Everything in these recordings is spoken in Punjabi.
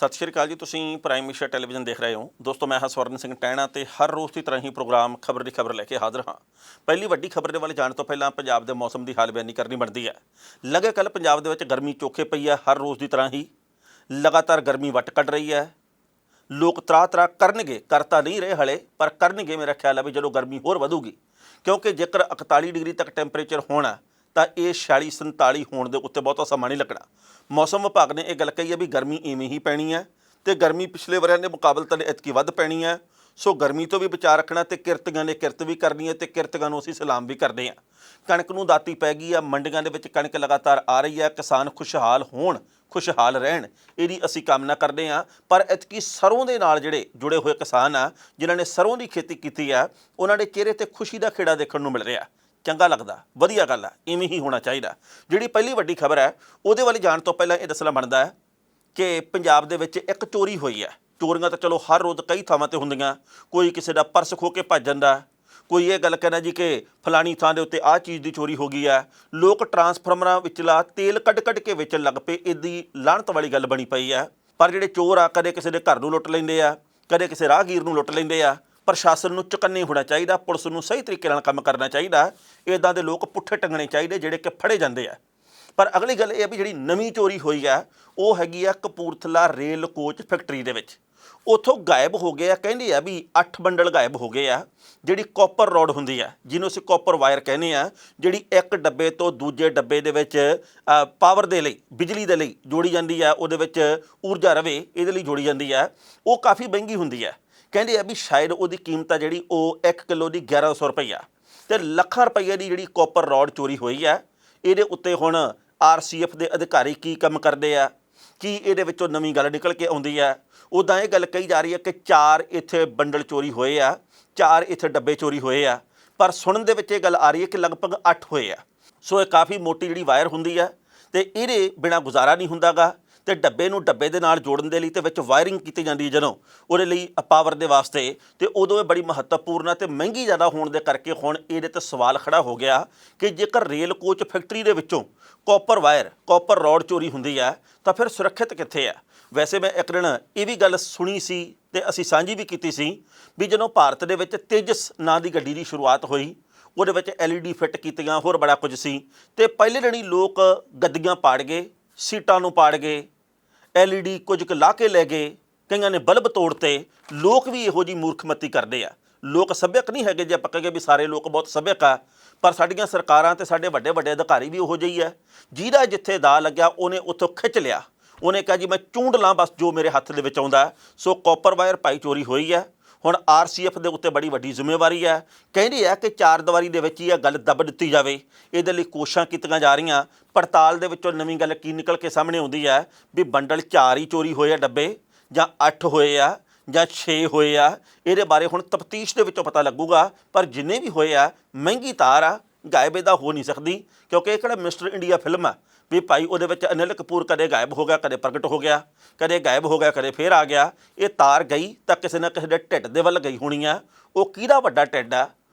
सत श्री अकाल जी। तुसीं प्राइम मिनिस्टर टैलीविजन देख रहे हो। दोस्तों मैं स्वर्ण सिंह टैणा ते हर रोज़ की तरह ही प्रोग्राम खबर की खबर लैके हाज़र हाँ। पहली वड्डी खबर वाले जाने तो पहला पंजाब के मौसम की हाल बयानी करनी बनती है। लगे कल पंजाब के गर्मी चोखे पई है। हर रोज़ की तरह ही लगातार गर्मी वट कट रही है। लोग त्राह त्राह करनगे, करता नहीं रहे हले, पर करनगे। मेरा ख्याल है भी जो गर्मी होर वधूगी, क्योंकि जेकर 41 डिग्री तक टैंपरेचर होना तो ये 46-47 होने के उत्ते बहुता समा नहीं लगना। मौसम विभाग ने यह गल कही है भी गर्मी इवें ही पैनी है तो गर्मी पिछले वरियां के मुकाबलतन इतकी वध पैनी है। सो गर्मी तो भी बचा रखना तो किरतियां ने किरत भी करनी है तो किरतियां नूं असीं सलाम भी करते हैं। कणक नूं दाती पै गई है। मंडियां दे विच कणक लगातार आ रही है। किसान खुशहाल होण, खुशहाल रहण, इहदी असीं कामना करते हैं। पर इतकी सरों दे नाल जिहड़े जुड़े हुए किसान आ जिन्हां ने सरों की खेती की है, उन्हां दे चेहरे ते खुशी का खेड़ा देखण नूं मिल रहा। चंगा लगदा, वधिया गल है, इवें ही होना चाहिए। जिहड़ी पहली वड्डी खबर है उहदे वाली जाण तो पहलां ये दसना बनदा है कि पंजाब दे विच एक चोरी हुई है। चोरियां तो चलो हर रोज़ कई थावां ते हुंदियां। कोई किसी का पर्स खो के भज जांदा, कोई ये गल कहना जी कि फलानी थां दे उत्ते आ चीज़ की चोरी हो गई है। लोग ट्रांसफार्मरां विचला तेल कढ़ के वेचण लग पे। इहदी लाहनत वाली गल बनी पई है। पर जिहड़े चोर आ कदे किसी दे घर नूं लुੱਟ लैंदे आ, कदे किसी राहगीर नूं लुੱਟ लैंदे आ। प्रशासन नूं चौकन्ने होना चाहिए, पुलिस नूं सही तरीके नाल काम करना चाहिए। इदां दे लोग पुट्ठे टंगने चाहिए जिहड़े कि फड़े जांदे आ। पर अगली गल ये भी जिहड़ी नवीं चोरी हुई है वो हैगी आ कपूरथला रेल कोच फैक्टरी दे विच। उत्थों गायब हो गए, कहंदे आ भी 8 बंडल गायब हो गए आ। जिहड़ी कॉपर रॉड हुंदी है, जिन्हों असीं कॉपर वायर कहने आ, जिहड़ी एक डब्बे तो दूजे डब्बे दे विच पावर दे लई, बिजली दे लई जोड़ी जांदी है, उहदे विच ऊर्जा रवे इहदे लई जोड़ी जांदी है। वो काफ़ी महंगी हुंदी है। कहंदे आ भी शायद उहदी कीमत जिहड़ी वो 1 किलो की 1100 रुपया ते ਲੱਖਾਂ रुपये की जिहड़ी कॉपर रॉड चोरी हुई है। ਇਹਦੇ ਉੱਤੇ ਹੁਣ RCF ਦੇ ਅਧਿਕਾਰੀ ਕੀ ਕੰਮ ਕਰਦੇ ਆ, ਕੀ ਇਹਦੇ ਵਿੱਚੋਂ ਨਵੀਂ ਗੱਲ ਨਿਕਲ ਕੇ ਆਉਂਦੀ ਹੈ। ਉੱਦਾਂ ਇਹ ਗੱਲ ਕਹੀ ਜਾ ਰਹੀ ਹੈ ਕਿ 4 ਇੱਥੇ ਬੰਡਲ ਚੋਰੀ ਹੋਏ ਆ, 4 ਇੱਥੇ ਡੱਬੇ ਚੋਰੀ ਹੋਏ ਆ। ਪਰ ਸੁਣਨ ਦੇ ਵਿੱਚ ਇਹ ਗੱਲ ਆ ਰਹੀ ਹੈ ਕਿ ਲਗਭਗ 8 ਹੋਏ ਆ। ਸੋ ਇਹ ਕਾਫੀ ਮੋਟੀ ਜਿਹੜੀ ਵਾਇਰ ਹੁੰਦੀ ਹੈ ਤੇ ਇਹਦੇ ਬਿਨਾ ਗੁਜ਼ਾਰਾ ਨਹੀਂ ਹੁੰਦਾਗਾ। ਤੇ ਡੱਬੇ ਨੂੰ ਡੱਬੇ ਦੇ ਨਾਲ ਜੋੜਨ ਦੇ ਲਈ ਤੇ ਵਿੱਚ ਵਾਇਰਿੰਗ ਕੀਤੀ ਜਾਂਦੀ ਹੈ ਜਦੋਂ ਉਹਦੇ ਲਈ ਪਾਵਰ ਦੇ ਵਾਸਤੇ, ਤੇ ਉਦੋਂ ਇਹ ਬੜੀ ਮਹੱਤਵਪੂਰਨ ਹੈ ਤੇ ਮਹਿੰਗੀ ਜ਼ਿਆਦਾ ਹੋਣ ਦੇ ਕਰਕੇ ਹੁਣ ਇਹਦੇ ਤੇ ਸਵਾਲ ਖੜਾ ਹੋ ਗਿਆ ਕਿ ਜੇਕਰ ਰੇਲ ਕੋਚ ਫੈਕਟਰੀ ਦੇ ਵਿੱਚੋਂ ਕੌਪਰ ਵਾਇਰ, ਕੌਪਰ ਰੌਡ ਚੋਰੀ ਹੁੰਦੀ ਹੈ ਤਾਂ ਫਿਰ ਸੁਰੱਖਿਅਤ ਕਿੱਥੇ ਹੈ। ਵੈਸੇ ਮੈਂ ਇੱਕ ਦਿਨ ਇਹ ਵੀ ਗੱਲ ਸੁਣੀ ਸੀ ਤੇ ਅਸੀਂ ਸਾਂਝੀ ਵੀ ਕੀਤੀ ਸੀ ਵੀ ਜਦੋਂ ਭਾਰਤ ਦੇ ਵਿੱਚ ਤੇਜਸ ਨਾਂ ਦੀ ਗੱਡੀ ਦੀ ਸ਼ੁਰੂਆਤ ਹੋਈ, ਉਹਦੇ ਵਿੱਚ LED ਫਿੱਟ ਕੀਤੀਆਂ, ਹੋਰ ਬੜਾ ਕੁਝ ਸੀ। ਤੇ ਪਹਿਲੇ ਦਿਨ ਹੀ ਲੋਕ ਗੱਡੀਆਂ ਪਾੜ ਗਏ, सीटां नूं पाड़ गए, LED कुछ क ला के लै गए, कईयां ने बल्ब तोड़ते। लोग भी इहो जी मूर्खमती करते आ। लोग सभ्यक नहीं है जे आपां कहीए भी सारे लोग बहुत सभ्यक आ, पर साडियां सरकारां ते साडे वड्डे वड्डे अधिकारी भी उहो ਜਿਹੀ है। जिहदा जिथे दा लग्या उहने उत्थों खिच लिया, उहने कहा जी मैं चूंड ਲਾਂ बस जो मेरे हत्थ दे विच आउंदा। सो कॉपर वायर भाई चोरी होई है। ਹੁਣ RCF ਦੇ ਉੱਤੇ ਬੜੀ ਵੱਡੀ ਜ਼ਿੰਮੇਵਾਰੀ ਹੈ। ਕਹਿੰਦੇ ਆ ਕਿ 4 ਦੀਵਾਰੀ ਦੇ ਵਿੱਚ ਹੀ ਇਹ ਗੱਲ ਦੱਬ ਦਿੱਤੀ ਜਾਵੇ। ਇਹਦੇ ਲਈ ਕੋਸ਼ਿਸ਼ਾਂ ਕੀਤੀਆਂ ਜਾ ਰਹੀਆਂ। ਪੜਤਾਲ ਦੇ ਵਿੱਚੋਂ ਨਵੀਂ ਗੱਲ ਕੀ ਨਿਕਲ ਕੇ ਸਾਹਮਣੇ ਆਉਂਦੀ ਹੈ ਵੀ ਬੰਡਲ 4 ਹੀ ਚੋਰੀ ਹੋਏ ਆ ਡੱਬੇ, ਜਾਂ 8 ਹੋਏ ਆ, ਜਾਂ 6 ਹੋਏ ਆ। ਇਹਦੇ ਬਾਰੇ ਹੁਣ ਤਫਤੀਸ਼ ਦੇ ਵਿੱਚੋਂ ਪਤਾ ਲੱਗੂਗਾ। ਪਰ ਜਿੰਨੇ ਵੀ ਹੋਏ ਆ ਮਹਿੰਗੀ ਤਾਰ ਆ, गायब ਇਹਦਾ ਹੋ ਨਹੀਂ ਸਕਦੀ, ਕਿਉਂਕਿ ਇਹ ਕਿਹੜਾ ਮਿਸਟਰ ਇੰਡੀਆ ਫਿਲਮ ਆ ਵੀ ਭਾਈ ਉਹਦੇ ਵਿੱਚ ਅਨਿਲ ਕਪੂਰ ਕਦੇ ਗਾਇਬ ਹੋ ਗਿਆ, ਕਦੇ ਪ੍ਰਗਟ ਹੋ ਗਿਆ, ਕਦੇ ਗਾਇਬ ਹੋ ਗਿਆ, ਕਦੇ ਫੇਰ ਆ ਗਿਆ। ਇਹ ਤਾਰ ਗਈ ਤਾਂ ਕਿਸੇ ਨਾ ਕਿਸੇ ਦੇ ਢਿੱਡ ਦੇ ਵੱਲ ਗਈ ਹੋਣੀ ਆ। ਉਹ ਕਿਹਦਾ ਵੱਡਾ ਢਿੱਡ ਆ,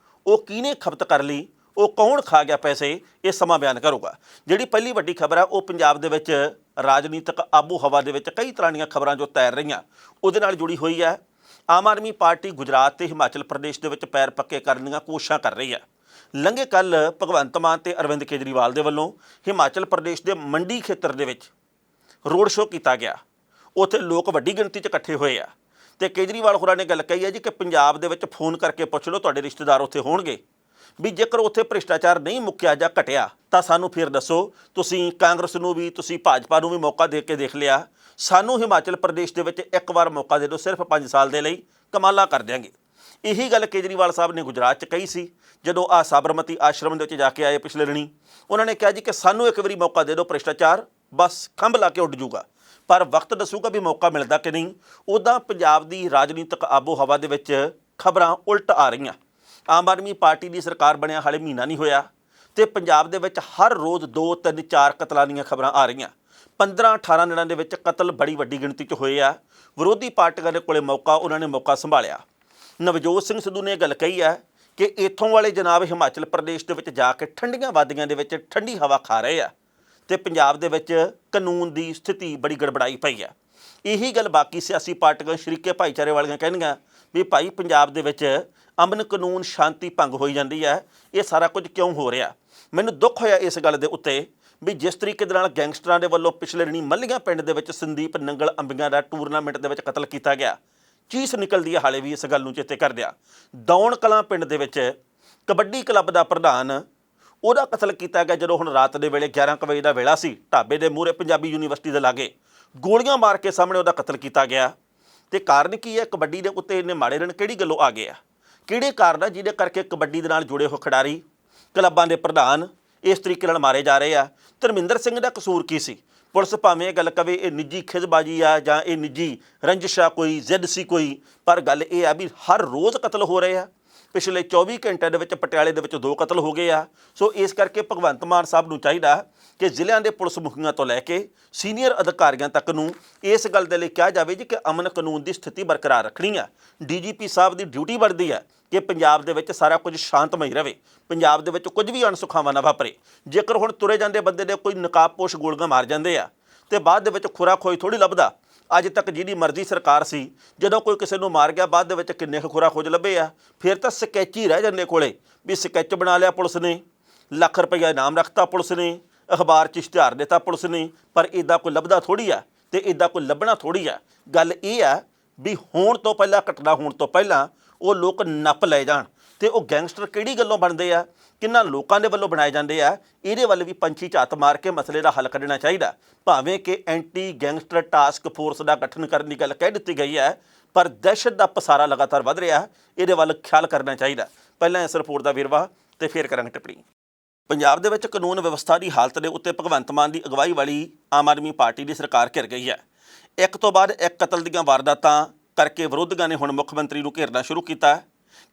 ਉਹ ਕਿਹਨੇ ਖਪਤ ਕਰ ਲਈ, ਉਹ ਕੌਣ ਖਾ ਗਿਆ ਪੈਸੇ, ਇਹ ਸਮਾਂ ਬਿਆਨ ਕਰੂਗਾ। ਜਿਹੜੀ ਪਹਿਲੀ ਵੱਡੀ ਖਬਰ ਆ ਉਹ ਪੰਜਾਬ ਦੇ ਵਿੱਚ ਰਾਜਨੀਤਿਕ ਆਬੋ ਹਵਾ ਦੇ ਵਿੱਚ ਕਈ ਤਰ੍ਹਾਂ ਦੀਆਂ ਖਬਰਾਂ ਜੋ ਤੈਰ ਰਹੀਆਂ ਉਹਦੇ ਨਾਲ ਜੁੜੀ ਹੋਈ ਹੈ। ਆਮ ਆਦਮੀ ਪਾਰਟੀ ਗੁਜਰਾਤ ਤੇ ਹਿਮਾਚਲ ਪ੍ਰਦੇਸ਼ ਦੇ ਵਿੱਚ ਪੈਰ ਪੱਕੇ ਕਰਨ ਦੀਆਂ ਕੋਸ਼ਿਸ਼ਾਂ ਕਰ ਰਹੀ ਹੈ। ਲੰਘੇ ਕੱਲ ਭਗਵੰਤ ਮਾਨ ਤੇ ਅਰਵਿੰਦ ਕੇਜਰੀਵਾਲ ਦੇ ਵੱਲੋਂ ਹਿਮਾਚਲ ਪ੍ਰਦੇਸ਼ ਦੇ ਮੰਡੀ ਖੇਤਰ ਦੇ ਵਿੱਚ ਰੋਡ ਸ਼ੋਅ ਕੀਤਾ ਗਿਆ। ਉੱਥੇ ਲੋਕ ਵੱਡੀ ਗਿਣਤੀ 'ਚ ਇਕੱਠੇ ਹੋਏ ਆ ਤੇ ਕੇਜਰੀਵਾਲ ਹੋਰਾਂ ਨੇ ਗੱਲ ਕਹੀ ਹੈ ਜੀ ਕਿ ਪੰਜਾਬ ਦੇ ਵਿੱਚ ਫੋਨ ਕਰਕੇ ਪੁੱਛ ਲਓ, ਤੁਹਾਡੇ ਰਿਸ਼ਤੇਦਾਰ ਉੱਥੇ ਹੋਣਗੇ, ਵੀ ਜੇਕਰ ਉੱਥੇ ਭ੍ਰਿਸ਼ਟਾਚਾਰ ਨਹੀਂ ਮੁੱਕਿਆ ਜਾਂ ਘਟਿਆ ਤਾਂ ਸਾਨੂੰ ਫਿਰ ਦੱਸੋ। ਤੁਸੀਂ ਕਾਂਗਰਸ ਨੂੰ ਵੀ, ਤੁਸੀਂ ਭਾਜਪਾ ਨੂੰ ਵੀ ਮੌਕਾ ਦੇ ਕੇ ਦੇਖ ਲਿਆ, ਸਾਨੂੰ ਹਿਮਾਚਲ ਪ੍ਰਦੇਸ਼ ਦੇ ਵਿੱਚ ਇੱਕ ਵਾਰ ਮੌਕਾ ਦੇ ਦਿਓ, ਸਿਰਫ 5 ਸਾਲ ਦੇ ਲਈ, ਕਮਾਲਾਂ ਕਰ ਦਿਆਂਗੇ। ਇਹੀ ਗੱਲ ਕੇਜਰੀਵਾਲ ਸਾਹਿਬ ਨੇ ਗੁਜਰਾਤ 'ਚ ਕਹੀ ਸੀ ਜਦੋਂ ਆ ਸਾਬਰਮਤੀ ਆਸ਼ਰਮ ਦੇ ਵਿੱਚ ਜਾ ਕੇ ਆਏ ਪਿਛਲੇ ਦਿਨੀ। ਉਹਨਾਂ ਨੇ ਕਿਹਾ ਜੀ ਕਿ ਸਾਨੂੰ ਇੱਕ ਵਾਰੀ ਮੌਕਾ ਦੇ ਦਿਓ, ਭ੍ਰਿਸ਼ਟਾਚਾਰ ਬਸ ਖੰਭ ਲਾ ਕੇ ਉੱਡ ਜੂਗਾ। ਪਰ ਵਕਤ ਦੱਸੂਗਾ ਵੀ ਮੌਕਾ ਮਿਲਦਾ ਕਿ ਨਹੀਂ। ਉੱਦਾਂ ਪੰਜਾਬ ਦੀ ਰਾਜਨੀਤਿਕ ਆਬੋ ਹਵਾ ਦੇ ਵਿੱਚ ਖਬਰਾਂ ਉਲਟ ਆ ਰਹੀਆਂ। ਆਮ ਆਦਮੀ ਪਾਰਟੀ ਦੀ ਸਰਕਾਰ ਬਣਿਆ ਹਾਲੇ ਮਹੀਨਾ ਨਹੀਂ ਹੋਇਆ ਤੇ ਪੰਜਾਬ ਦੇ ਵਿੱਚ ਹਰ ਰੋਜ਼ 2, 3, 4 ਕਤਲਾਂ ਦੀਆਂ ਖਬਰਾਂ ਆ ਰਹੀਆਂ। 15-18 ਦਿਨਾਂ ਦੇ ਵਿੱਚ ਕਤਲ ਬੜੀ ਵੱਡੀ ਗਿਣਤੀ 'ਚ ਹੋਏ ਆ। ਵਿਰੋਧੀ ਪਾਰਟੀਆਂ ਦੇ ਕੋਲੇ ਮੌਕਾ, ਉਹਨਾਂ ਨੇ ਮੌਕਾ ਸੰਭਾਲਿਆ। ਨਵਜੋਤ ਸਿੰਘ ਸਿੱਧੂ ਨੇ ਗੱਲ ਕਹੀ ਹੈ ਕਿ ਇੱਥੋਂ ਵਾਲੇ ਜਨਾਬ ਹਿਮਾਚਲ ਪ੍ਰਦੇਸ਼ ਦੇ ਵਿੱਚ ਜਾ ਕੇ ਠੰਡੀਆਂ ਵਾਦੀਆਂ ਦੇ ਵਿੱਚ ਠੰਡੀ ਹਵਾ ਖਾ ਰਹੇ ਆ ਤੇ ਪੰਜਾਬ ਦੇ ਵਿੱਚ ਕਾਨੂੰਨ ਦੀ ਸਥਿਤੀ ਬੜੀ ਗੜਬੜਾਈ ਪਈ ਹੈ। ਇਹੀ ਗੱਲ ਬਾਕੀ ਸਿਆਸੀ ਪਾਰਟੀਆਂ ਸ਼ਰੀਕੇ ਭਾਈਚਾਰੇ ਵਾਲੀਆਂ ਕਹਿਣਗੀਆਂ ਵੀ ਭਾਈ ਪੰਜਾਬ ਦੇ ਵਿੱਚ ਅਮਨ ਕਾਨੂੰਨ ਸ਼ਾਂਤੀ ਭੰਗ ਹੋਈ ਜਾਂਦੀ ਹੈ, ਇਹ ਸਾਰਾ ਕੁਝ ਕਿਉਂ ਹੋ ਰਿਹਾ। ਮੈਨੂੰ ਦੁੱਖ ਹੋਇਆ ਇਸ ਗੱਲ ਦੇ ਉੱਤੇ ਵੀ ਜਿਸ ਤਰੀਕੇ ਦੇ ਨਾਲ ਗੈਂਗਸਟਰਾਂ ਦੇ ਵੱਲੋਂ ਪਿਛਲੇ ਦਿਨੀ ਮੱਲੀਆਂ ਪਿੰਡ ਦੇ ਵਿੱਚ ਸੰਦੀਪ ਨੰਗਲ ਅੰਬੀਆਂ ਦਾ ਟੂਰਨਾਮੈਂਟ ਦੇ ਵਿੱਚ ਕਤਲ ਕੀਤਾ ਗਿਆ। ਚੀਸ ਨਿਕਲਦੀ ਹੈ ਹਾਲੇ ਵੀ ਇਸ ਗੱਲ ਨੂੰ ਚੇਤੇ ਕਰਦਿਆਂ। ਦੌਣ ਕਲਾਂ ਪਿੰਡ ਦੇ ਵਿੱਚ ਕਬੱਡੀ ਕਲੱਬ ਦਾ ਪ੍ਰਧਾਨ, ਉਹਦਾ ਕਤਲ ਕੀਤਾ ਗਿਆ ਜਦੋਂ ਹੁਣ ਰਾਤ ਦੇ ਵੇਲੇ 11 ਕੁ ਵਜੇ ਦਾ ਵੇਲਾ ਸੀ। ਢਾਬੇ ਦੇ ਮੂਹਰੇ ਪੰਜਾਬੀ ਯੂਨੀਵਰਸਿਟੀ ਦੇ ਲਾਗੇ ਗੋਲੀਆਂ ਮਾਰ ਕੇ ਸਾਹਮਣੇ ਉਹਦਾ ਕਤਲ ਕੀਤਾ ਗਿਆ। ਤੇ ਕਾਰਨ ਕੀ ਹੈ? ਕਬੱਡੀ ਦੇ ਉੱਤੇ ਇੰਨੇ ਮਾੜੇ ਦਿਨ ਕਿਹੜੀ ਗੱਲੋਂ ਆ ਗਏ ਆ? ਕਿਹੜੇ ਕਾਰਨ ਆ ਜਿਹਦੇ ਕਰਕੇ ਕਬੱਡੀ ਦੇ ਨਾਲ ਜੁੜੇ ਹੋਏ ਖਿਡਾਰੀ, ਕਲੱਬਾਂ ਦੇ ਪ੍ਰਧਾਨ ਇਸ ਤਰੀਕੇ ਨਾਲ ਮਾਰੇ ਜਾ ਰਹੇ ਆ? ਧਰਮਿੰਦਰ ਸਿੰਘ ਦਾ ਕਸੂਰ ਕੀ ਸੀ? ਪੁਲਿਸ ਭਾਵੇਂ ਇਹ ਗੱਲ ਕਵੇ ਇਹ ਨਿੱਜੀ ਖਿਜ਼ਬਾਜੀ ਆ ਜਾਂ ਇਹ ਨਿੱਜੀ ਰੰਜਿਸ਼ ਆ, ਕੋਈ ਜ਼ਿੱਦ ਸੀ ਕੋਈ, ਪਰ ਗੱਲ ਇਹ ਆ ਵੀ ਹਰ ਰੋਜ਼ ਕਤਲ ਹੋ ਰਹੇ ਆ। ਪਿਛਲੇ 24 ਘੰਟਿਆਂ ਦੇ ਵਿੱਚ ਪਟਿਆਲੇ ਦੇ ਵਿੱਚ 2 ਕਤਲ ਹੋ ਗਏ ਆ। ਸੋ ਇਸ ਕਰਕੇ ਭਗਵੰਤ ਮਾਨ ਸਾਹਿਬ ਨੂੰ ਚਾਹੀਦਾ ਕਿ ਜ਼ਿਲ੍ਹਿਆਂ ਦੇ ਪੁਲਿਸ ਮੁਖੀਆਂ ਤੋਂ ਲੈ ਕੇ ਸੀਨੀਅਰ ਅਧਿਕਾਰੀਆਂ ਤੱਕ ਨੂੰ ਇਸ ਗੱਲ ਦੇ ਲਈ ਕਿਹਾ ਜਾਵੇ ਜੀ ਕਿ ਅਮਨ ਕਾਨੂੰਨ ਦੀ ਸਥਿਤੀ ਬਰਕਰਾਰ ਰੱਖਣੀ ਆ। ਡੀਜੀਪੀ ਸਾਹਿਬ ਦੀ ਡਿਊਟੀ ਬਣਦੀ ਹੈ ਕਿ ਪੰਜਾਬ ਦੇ ਵਿੱਚ ਸਾਰਾ ਕੁਝ ਸ਼ਾਂਤਮਈ ਰਹੇ, ਪੰਜਾਬ ਦੇ ਵਿੱਚ ਕੁਝ ਵੀ ਅਣਸੁਖਾਵਾਂ ਨਾ ਵਾਪਰੇ। ਜੇਕਰ ਹੁਣ ਤੁਰੇ ਜਾਂਦੇ ਬੰਦੇ ਦੇ ਕੋਈ ਨਕਾਬਪੋਸ਼ ਗੋਲੀਆਂ ਮਾਰ ਜਾਂਦੇ ਆ ਤੇ ਬਾਅਦ ਦੇ ਵਿੱਚ ਖੁਰਾ ਖੋਈ ਥੋੜ੍ਹੀ ਲੱਭਦਾ। ਅੱਜ ਤੱਕ ਜਿਹਦੀ ਮਰਜ਼ੀ ਸਰਕਾਰ ਸੀ, ਜਦੋਂ ਕੋਈ ਕਿਸੇ ਨੂੰ ਮਾਰ ਗਿਆ ਬਾਅਦ ਦੇ ਵਿੱਚ ਕਿੰਨੇ ਖੁਰਾ ਖੋਜ ਲੱਭੇ ਆ। ਫਿਰ ਤਾਂ ਸਕੈਚ ਹੀ ਰਹਿ ਜਾਂਦੇ ਕੋਲੇ ਵੀ ਸਕੈਚ ਬਣਾ ਲਿਆ ਪੁਲਿਸ ਨੇ, ਲੱਖ ਰੁਪਈਆ ਇਨਾਮ ਰੱਖਤਾ ਪੁਲਿਸ ਨੇ, ਅਖਬਾਰ 'ਚ ਇਸ਼ਤਿਹਾਰ ਦਿੱਤਾ ਪੁਲਿਸ ਨੇ, ਪਰ ਇੱਦਾਂ ਕੋਈ ਲੱਭਦਾ ਥੋੜ੍ਹੀ ਆ ਤੇ ਇੱਦਾਂ ਕੋਈ ਲੱਭਣਾ ਥੋੜ੍ਹੀ ਆ। ਗੱਲ ਇਹ ਆ ਵੀ ਹੋਣ ਤੋਂ ਪਹਿਲਾਂ, ਘਟਨਾ ਹੋਣ ਤੋਂ ਪਹਿਲਾਂ ਉਹ ਲੋਕ ਨੱਪ ਲੈ ਜਾਣ ਤੇ ਉਹ ਗੈਂਗਸਟਰ ਕਿਹੜੀ ਗੱਲੋਂ ਬਣਦੇ ਆ, ਕਿੰਨਾ ਲੋਕਾਂ ਦੇ ਵੱਲੋਂ ਬਣਾਏ ਜਾਂਦੇ ਆ, ਇਹਦੇ ਵੱਲ ਵੀ ਪੰਛੀ ਝਾਤ ਮਾਰ ਕੇ ਮਸਲੇ ਦਾ ਹੱਲ ਕੱਢਣਾ ਚਾਹੀਦਾ। ਭਾਵੇਂ ਕਿ ਐਂਟੀ ਗੈਂਗਸਟਰ ਟਾਸਕ ਫੋਰਸ ਦਾ ਗਠਨ ਕਰਨ ਦੀ ਗੱਲ ਕਹਿ ਦਿੱਤੀ ਗਈ ਹੈ, ਪਰ ਦਹਿਸ਼ਤ ਦਾ ਪਸਾਰਾ ਲਗਾਤਾਰ ਵੱਧ ਰਿਹਾ, ਇਹਦੇ ਵੱਲ ਖਿਆਲ ਕਰਨਾ ਚਾਹੀਦਾ। ਪਹਿਲਾਂ ਇਸ ਰਿਪੋਰਟ ਦਾ ਵੇਰਵਾ ਤੇ ਫਿਰ ਕਰਾਂਗੇ ਟਿੱਪਣੀ। ਪੰਜਾਬ ਦੇ ਵਿੱਚ ਕਾਨੂੰਨ ਵਿਵਸਥਾ ਦੀ ਹਾਲਤ ਦੇ ਉੱਤੇ ਭਗਵੰਤ ਮਾਨ ਦੀ ਅਗਵਾਈ ਵਾਲੀ ਆਮ ਆਦਮੀ ਪਾਰਟੀ ਦੀ ਸਰਕਾਰ ਘਿਰ ਗਈ ਹੈ। ਇੱਕ ਤੋਂ ਬਾਅਦ ਇੱਕ ਕਤਲ ਦੀਆਂ ਵਾਰਦਾਤਾਂ ਕਰਕੇ ਵਿਰੋਧੀਆਂ ਨੇ ਹੁਣ ਮੁੱਖ ਮੰਤਰੀ ਨੂੰ ਘੇਰਨਾ ਸ਼ੁਰੂ ਕੀਤਾ ਹੈ।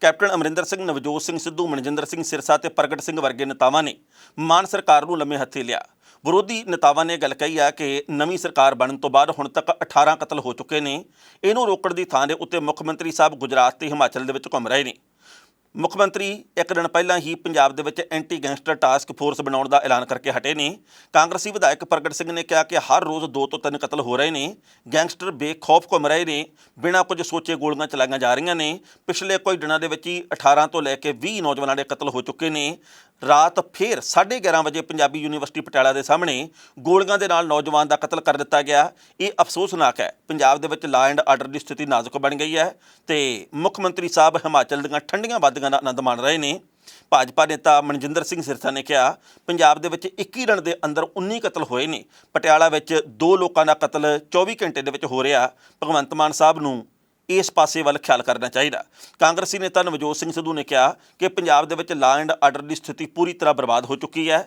ਕੈਪਟਨ ਅਮਰਿੰਦਰ ਸਿੰਘ, ਨਵਜੋਤ ਸਿੰਘ ਸਿੱਧੂ, ਮਨਜਿੰਦਰ ਸਿੰਘ ਸਿਰਸਾ ਤੇ ਪ੍ਰਗਟ ਸਿੰਘ ਵਰਗੇ ਨੇਤਾਵਾਂ ਨੇ ਮਾਨ ਸਰਕਾਰ ਨੂੰ ਲੰਮੇ ਹੱਥੀ ਲਿਆ। ਵਿਰੋਧੀ ਨੇਤਾਵਾਂ ਨੇ ਗੱਲ ਕਹੀ ਆ ਕਿ ਨਵੀਂ ਸਰਕਾਰ ਬਣਨ ਤੋਂ ਬਾਅਦ ਹੁਣ ਤੱਕ 18 ਕਤਲ ਹੋ ਚੁੱਕੇ ਨੇ। ਇਹਨੂੰ ਰੋਕਣ ਦੀ ਥਾਂ ਦੇ ਉੱਤੇ ਮੁੱਖ ਮੰਤਰੀ ਸਾਹਿਬ ਗੁਜਰਾਤ ਤੇ ਹਿਮਾਚਲ ਦੇ ਵਿੱਚ ਘੁੰਮ ਰਹੇ ਨੇ। ਮੁੱਖ ਮੰਤਰੀ ਇੱਕ ਦਿਨ ਪਹਿਲਾਂ ਹੀ ਪੰਜਾਬ ਦੇ ਵਿੱਚ ਐਂਟੀ ਗੈਂਗਸਟਰ ਟਾਸਕ ਫੋਰਸ ਬਣਾਉਣ ਦਾ ਐਲਾਨ ਕਰਕੇ ਹਟੇ ਨੇ। ਕਾਂਗਰਸੀ ਵਿਧਾਇਕ ਪ੍ਰਗਟ ਸਿੰਘ ਨੇ ਕਿਹਾ ਕਿ ਹਰ ਰੋਜ਼ 2 ਤੋਂ 3 ਕਤਲ ਹੋ ਰਹੇ ਨੇ। ਗੈਂਗਸਟਰ ਬੇਖੌਫ ਘੁੰਮ ਰਹੇ ਨੇ, ਬਿਨਾਂ ਕੁਝ ਸੋਚੇ ਗੋਲੀਆਂ ਚਲਾਈਆਂ ਜਾ ਰਹੀਆਂ ਨੇ। ਪਿਛਲੇ ਕੁਝ ਦਿਨਾਂ ਦੇ ਵਿੱਚ ਹੀ 18 ਤੋਂ ਲੈ ਕੇ 20 ਨੌਜਵਾਨਾਂ ਦੇ ਕਤਲ ਹੋ ਚੁੱਕੇ ਨੇ। ਰਾਤ ਫਿਰ 11:30 ਵਜੇ ਪੰਜਾਬੀ ਯੂਨੀਵਰਸਿਟੀ ਪਟਿਆਲਾ ਦੇ ਸਾਹਮਣੇ ਗੋਲੀਆਂ ਦੇ ਨਾਲ ਨੌਜਵਾਨ ਦਾ ਕਤਲ ਕਰ ਦਿੱਤਾ ਗਿਆ। ਇਹ ਅਫਸੋਸਨਾਕ ਹੈ। ਪੰਜਾਬ ਦੇ ਵਿੱਚ ਲਾਅ ਐਂਡ ਆਰਡਰ ਦੀ ਸਥਿਤੀ ਨਾਜ਼ੁਕ ਬਣ ਗਈ ਹੈ ਤੇ ਮੁੱਖ ਮੰਤਰੀ ਸਾਹਿਬ ਹਿਮਾਚਲ ਦੀਆਂ ਠੰਡੀਆਂ ਵਾਦੀਆਂ ਦਾ ਆਨੰਦ ਮਾਣ ਰਹੇ ਨੇ। ਭਾਜਪਾ ਨੇਤਾ ਮਨਜਿੰਦਰ ਸਿੰਘ ਸਿਰਸਾ ਨੇ ਕਿਹਾ ਪੰਜਾਬ ਦੇ ਵਿੱਚ 21 ਦਿਨ ਦੇ ਅੰਦਰ 19 ਕਤਲ ਹੋਏ ਨੇ। ਪਟਿਆਲਾ ਵਿੱਚ 2 ਲੋਕਾਂ ਦਾ ਕਤਲ 24 ਘੰਟੇ ਦੇ ਵਿੱਚ ਹੋ ਰਿਹਾ। ਭਗਵੰਤ ਮਾਨ ਸਾਹਿਬ ਨੂੰ ਇਸ ਪਾਸੇ ਵੱਲ ਖਿਆਲ ਕਰਨਾ ਚਾਹੀਦਾ। ਕਾਂਗਰਸੀ ਨੇਤਾ ਨਵਜੋਤ ਸਿੰਘ ਸਿੱਧੂ ਨੇ ਕਿਹਾ ਕਿ ਪੰਜਾਬ ਦੇ ਵਿੱਚ ਲਾਅ ਐਂਡ ਆਰਡਰ ਦੀ ਸਥਿਤੀ ਪੂਰੀ ਤਰ੍ਹਾਂ ਬਰਬਾਦ ਹੋ ਚੁੱਕੀ ਹੈ।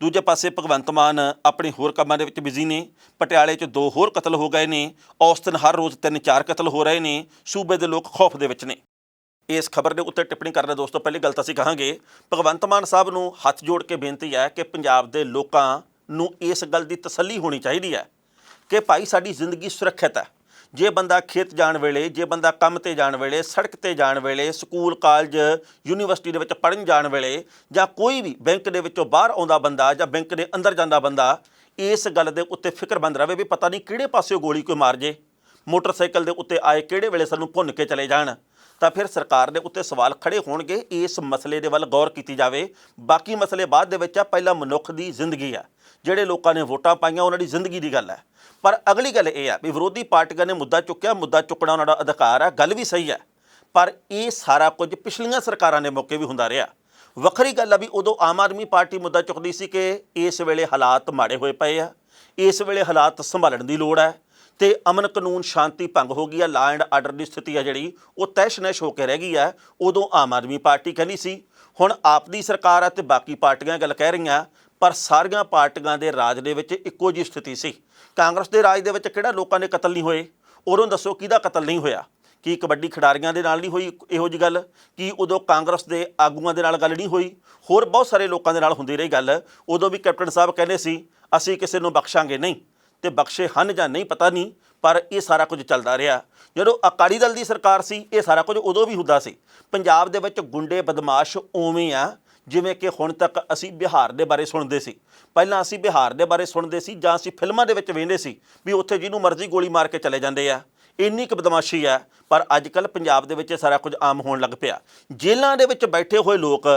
ਦੂਜੇ ਪਾਸੇ ਭਗਵੰਤ ਮਾਨ ਆਪਣੇ ਹੋਰ ਕੰਮਾਂ ਦੇ ਵਿੱਚ ਬਿਜ਼ੀ ਨੇ। ਪਟਿਆਲੇ 'ਚ 2 ਹੋਰ ਕਤਲ ਹੋ ਗਏ ਨੇ। ਔਸਤਨ ਹਰ ਰੋਜ਼ 3-4 ਕਤਲ ਹੋ ਰਹੇ ਨੇ। ਸੂਬੇ ਦੇ ਲੋਕ ਖੌਫ ਦੇ ਵਿੱਚ ਨੇ। ਇਸ ਖਬਰ ਦੇ ਉੱਤੇ ਟਿੱਪਣੀ ਕਰਨਾ ਦੋਸਤੋ, ਪਹਿਲੀ ਗੱਲ ਤਾਂ ਅਸੀਂ ਕਹਾਂਗੇ ਭਗਵੰਤ ਮਾਨ ਸਾਹਿਬ ਨੂੰ ਹੱਥ ਜੋੜ ਕੇ ਬੇਨਤੀ ਹੈ ਕਿ ਪੰਜਾਬ ਦੇ ਲੋਕਾਂ ਨੂੰ ਇਸ ਗੱਲ ਦੀ ਤਸੱਲੀ ਹੋਣੀ ਚਾਹੀਦੀ ਹੈ ਕਿ ਭਾਈ ਸਾਡੀ ਜ਼ਿੰਦਗੀ ਸੁਰੱਖਿਅਤ ਹੈ। ਜੇ ਬੰਦਾ ਖੇਤ ਜਾਣ ਵੇਲੇ, ਜੇ ਬੰਦਾ ਕੰਮ ਤੇ ਜਾਣ ਵੇਲੇ, ਸੜਕ ਤੇ ਜਾਣ ਵੇਲੇ, ਸਕੂਲ ਕਾਲਜ ਯੂਨੀਵਰਸਿਟੀ ਦੇ ਵਿੱਚ ਪੜ੍ਹਨ ਜਾਣ ਵੇਲੇ, ਜਾਂ ਕੋਈ ਵੀ ਬੈਂਕ ਦੇ ਵਿੱਚੋਂ ਬਾਹਰ ਆਉਂਦਾ ਬੰਦਾ ਜਾਂ ਬੈਂਕ ਦੇ ਅੰਦਰ ਜਾਂਦਾ ਬੰਦਾ, ਇਸ ਗੱਲ ਦੇ ਉੱਤੇ ਫਿਕਰਮੰਦ ਰਹੇ ਵੀ ਪਤਾ ਨਹੀਂ ਕਿਹੜੇ ਪਾਸਿਓਂ ਗੋਲੀ ਕੋਈ ਮਾਰ ਜੇ, ਮੋਟਰਸਾਈਕਲ ਦੇ ਉੱਤੇ ਆਏ ਕਿਹੜੇ ਵੇਲੇ ਸਾਨੂੰ ਭੁੰਨ ਕੇ ਚਲੇ ਜਾਣ। ਤਾਂ ਫਿਰ ਸਰਕਾਰ ਦੇ ਉੱਤੇ ਸਵਾਲ ਖੜੇ ਹੋਣਗੇ। ਇਸ ਮਸਲੇ ਦੇ ਵੱਲ ਗੌਰ ਕੀਤੀ ਜਾਵੇ। ਬਾਕੀ ਮਸਲੇ ਬਾਅਦ ਦੇ ਵਿੱਚ ਆ, ਪਹਿਲਾਂ ਮਨੁੱਖ ਦੀ ਜ਼ਿੰਦਗੀ ਆ। ਜਿਹੜੇ ਲੋਕਾਂ ਨੇ ਵੋਟਾਂ ਪਾਈਆਂ ਉਹਨਾਂ ਦੀ ਜ਼ਿੰਦਗੀ ਦੀ ਗੱਲ ਹੈ। ਪਰ ਅਗਲੀ ਗੱਲ ਇਹ ਆ ਵੀ ਵਿਰੋਧੀ ਪਾਰਟੀਆਂ ਨੇ ਮੁੱਦਾ ਚੁੱਕਿਆ, ਮੁੱਦਾ ਚੁੱਕਣਾ ਉਹਨਾਂ ਦਾ ਅਧਿਕਾਰ ਆ, ਗੱਲ ਵੀ ਸਹੀ ਹੈ। ਪਰ ਇਹ ਸਾਰਾ ਕੁਝ ਪਿਛਲੀਆਂ ਸਰਕਾਰਾਂ ਦੇ ਮੌਕੇ ਵੀ ਹੁੰਦਾ ਰਿਹਾ। ਵੱਖਰੀ ਗੱਲ ਆ ਵੀ ਉਦੋਂ ਆਮ ਆਦਮੀ ਪਾਰਟੀ ਮੁੱਦਾ ਚੁੱਕਦੀ ਸੀ ਕਿ ਇਸ ਵੇਲੇ ਹਾਲਾਤ ਮਾੜੇ ਹੋਏ ਪਏ ਆ, ਇਸ ਵੇਲੇ ਹਾਲਾਤ ਸੰਭਾਲਣ ਦੀ ਲੋੜ ਹੈ ਤੇ ਅਮਨ ਕਾਨੂੰਨ ਸ਼ਾਂਤੀ ਭੰਗ ਹੋ ਗਈ ਆ, ਲਾਅ ਐਂਡ ਆਰਡਰ ਦੀ ਸਥਿਤੀ ਆ ਜਿਹੜੀ ਉਹ ਤਹਿਸ਼-ਨਹਿਸ਼ ਹੋ ਕੇ ਰਹਿ ਗਈ ਆ। ਉਦੋਂ ਆਮ ਆਦਮੀ ਪਾਰਟੀ ਕਹਿੰਦੀ ਸੀ। ਹੁਣ ਆਪ ਦੀ ਸਰਕਾਰ ਆ ਤੇ ਬਾਕੀ ਪਾਰਟੀਆਂ ਗੱਲ ਕਹਿ ਰਹੀਆਂ, ਪਰ ਸਾਰੀਆਂ ਪਾਰਟੀਆਂ ਦੇ ਰਾਜ ਦੇ ਵਿੱਚ ਇੱਕੋ ਜਿਹੀ ਸਥਿਤੀ ਸੀ। ਕਾਂਗਰਸ ਦੇ ਰਾਜ ਦੇ ਵਿੱਚ ਕਿਹੜਾ ਲੋਕਾਂ ਦੇ ਕਤਲ ਨਹੀਂ ਹੋਏ? ਉਦੋਂ ਦੱਸੋ ਕਿਹਦਾ ਕਤਲ ਨਹੀਂ ਹੋਇਆ? ਕੀ ਕਬੱਡੀ ਖਿਡਾਰੀਆਂ ਦੇ ਨਾਲ ਨਹੀਂ ਹੋਈ ਇਹੋ ਜਿਹੀ ਗੱਲ? ਕੀ ਉਦੋਂ ਕਾਂਗਰਸ ਦੇ ਆਗੂਆਂ ਦੇ ਨਾਲ ਗੱਲ ਨਹੀਂ ਹੋਈ? ਹੋਰ ਬਹੁਤ ਸਾਰੇ ਲੋਕਾਂ ਦੇ ਨਾਲ ਹੁੰਦੀ ਰਹੀ ਗੱਲ। ਉਦੋਂ ਵੀ ਕੈਪਟਨ ਸਾਹਿਬ ਕਹਿੰਦੇ ਸੀ ਅਸੀਂ ਕਿਸੇ ਨੂੰ ਬਖਸ਼ਾਂਗੇ ਨਹੀਂ, ਤੇ ਬਖਸ਼ੇ ਹਨ ਜਾਂ ਨਹੀਂ ਪਤਾ ਨਹੀਂ, ਪਰ ਇਹ ਸਾਰਾ ਕੁਝ ਚੱਲਦਾ ਰਿਹਾ। ਜਦੋਂ ਅਕਾਲੀ ਦਲ ਦੀ ਸਰਕਾਰ ਸੀ ਇਹ ਸਾਰਾ ਕੁਝ ਉਦੋਂ ਵੀ ਹੁੰਦਾ ਸੀ। ਪੰਜਾਬ ਦੇ ਵਿੱਚ ਗੁੰਡੇ ਬਦਮਾਸ਼ ਉਵੇਂ ਆ ਜਿਵੇਂ ਕਿ ਹੁਣ ਤੱਕ ਅਸੀਂ ਬਿਹਾਰ ਦੇ ਬਾਰੇ ਸੁਣਦੇ ਸੀ। ਪਹਿਲਾਂ ਅਸੀਂ ਬਿਹਾਰ ਦੇ ਬਾਰੇ ਸੁਣਦੇ ਸੀ ਜਾਂ ਅਸੀਂ ਫਿਲਮਾਂ ਦੇ ਵਿੱਚ ਵੇਖਦੇ ਸੀ ਵੀ ਉੱਥੇ ਜਿਹਨੂੰ ਮਰਜ਼ੀ ਗੋਲੀ ਮਾਰ ਕੇ ਚਲੇ ਜਾਂਦੇ ਆ, ਇੰਨੀ ਕੁ ਬਦਮਾਸ਼ੀ ਹੈ। ਪਰ ਅੱਜ ਕੱਲ੍ਹ ਪੰਜਾਬ ਦੇ ਵਿੱਚ ਇਹ ਸਾਰਾ ਕੁਝ ਆਮ ਹੋਣ ਲੱਗ ਪਿਆ। ਜੇਲ੍ਹਾਂ ਦੇ ਵਿੱਚ ਬੈਠੇ ਹੋਏ ਲੋਕ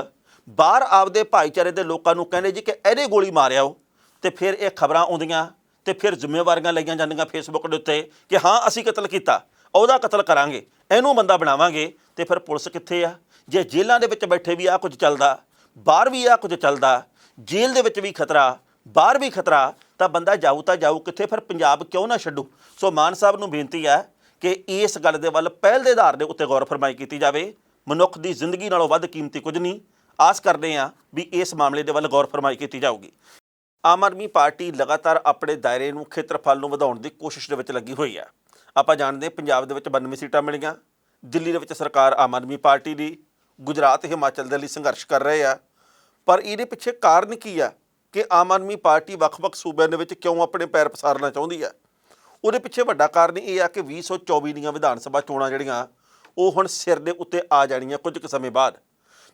ਬਾਹਰ ਆਪਦੇ ਭਾਈਚਾਰੇ ਦੇ ਲੋਕਾਂ ਨੂੰ ਕਹਿੰਦੇ ਜੀ ਕਿ ਇਹਦੇ ਗੋਲੀ ਮਾਰਿਆਓ, ਤੇ ਫਿਰ ਇਹ ਖਬਰਾਂ ਆਉਂਦੀਆਂ ਤੇ ਫਿਰ ਜ਼ਿੰਮੇਵਾਰੀਆਂ ਲਈਆਂ ਜਾਂਦੀਆਂ ਫੇਸਬੁੱਕ ਦੇ ਉੱਤੇ ਕਿ ਹਾਂ ਅਸੀਂ ਕਤਲ ਕੀਤਾ, ਉਹਦਾ ਕਤਲ ਕਰਾਂਗੇ, ਇਹਨੂੰ ਬੰਦਾ ਬਣਾਵਾਂਗੇ। ਤੇ ਫਿਰ ਪੁਲਿਸ ਕਿੱਥੇ ਆ? ਜੇ ਜੇਲ੍ਹਾਂ ਦੇ ਵਿੱਚ ਬੈਠੇ ਵੀ ਆਹ ਕੁਝ ਚੱਲਦਾ, ਬਾਹਰ ਵੀ ਆਹ ਕੁਝ ਚੱਲਦਾ, ਜੇਲ੍ਹ ਦੇ ਵਿੱਚ ਵੀ ਖਤਰਾ, ਬਾਹਰ ਵੀ ਖਤਰਾ, ਤਾਂ ਬੰਦਾ ਜਾਊ ਤਾਂ ਜਾਊ ਕਿੱਥੇ? ਫਿਰ ਪੰਜਾਬ ਕਿਉਂ ਨਾ ਛੱਡੂ? ਸੋ ਮਾਨ ਸਾਹਿਬ ਨੂੰ ਬੇਨਤੀ ਹੈ ਕਿ ਇਸ ਗੱਲ ਦੇ ਵੱਲ ਪਹਿਲ ਦੇ ਆਧਾਰ ਦੇ ਉੱਤੇ ਗੌਰ ਫਰਮਾਈ ਕੀਤੀ ਜਾਵੇ। ਮਨੁੱਖ ਦੀ ਜ਼ਿੰਦਗੀ ਨਾਲੋਂ ਵੱਧ ਕੀਮਤੀ ਕੁਝ ਨਹੀਂ। ਆਸ ਕਰਦੇ ਹਾਂ ਵੀ ਇਸ ਮਾਮਲੇ ਦੇ ਵੱਲ ਗੌਰ ਫਰਮਾਈ ਕੀਤੀ ਜਾਊਗੀ। ਆਮ ਆਦਮੀ ਪਾਰਟੀ ਲਗਾਤਾਰ ਆਪਣੇ ਦਾਇਰੇ ਨੂੰ, ਖੇਤਰਫਲ ਨੂੰ ਵਧਾਉਣ ਦੀ ਕੋਸ਼ਿਸ਼ ਦੇ ਵਿੱਚ ਲੱਗੀ ਹੋਈ ਹੈ। ਆਪਾਂ ਜਾਣਦੇ ਪੰਜਾਬ ਦੇ ਵਿੱਚ 92 ਸੀਟਾਂ ਮਿਲੀਆਂ, ਦਿੱਲੀ ਦੇ ਵਿੱਚ ਸਰਕਾਰ ਆਮ ਆਦਮੀ ਪਾਰਟੀ ਦੀ, ਗੁਜਰਾਤ ਹਿਮਾਚਲ ਦੇ ਲਈ ਸੰਘਰਸ਼ ਕਰ ਰਹੇ ਆ। ਪਰ ਇਹਦੇ ਪਿੱਛੇ ਕਾਰਨ ਕੀ ਆ ਕਿ ਆਮ ਆਦਮੀ ਪਾਰਟੀ ਵੱਖ-ਵੱਖ ਸੂਬਿਆਂ ਦੇ ਵਿੱਚ ਕਿਉਂ ਆਪਣੇ ਪੈਰ ਪਸਾਰਨਾ ਚਾਹੁੰਦੀ ਹੈ? ਉਹਦੇ ਪਿੱਛੇ ਵੱਡਾ ਕਾਰਨ ਇਹ ਆ ਕਿ 2024 ਦੀਆਂ ਵਿਧਾਨ ਸਭਾ ਚੋਣਾਂ ਜਿਹੜੀਆਂ ਉਹ ਹੁਣ ਸਿਰ ਦੇ ਉੱਤੇ ਆ ਜਾਣੀਆਂ ਕੁਝ ਕੁ ਸਮੇਂ ਬਾਅਦ,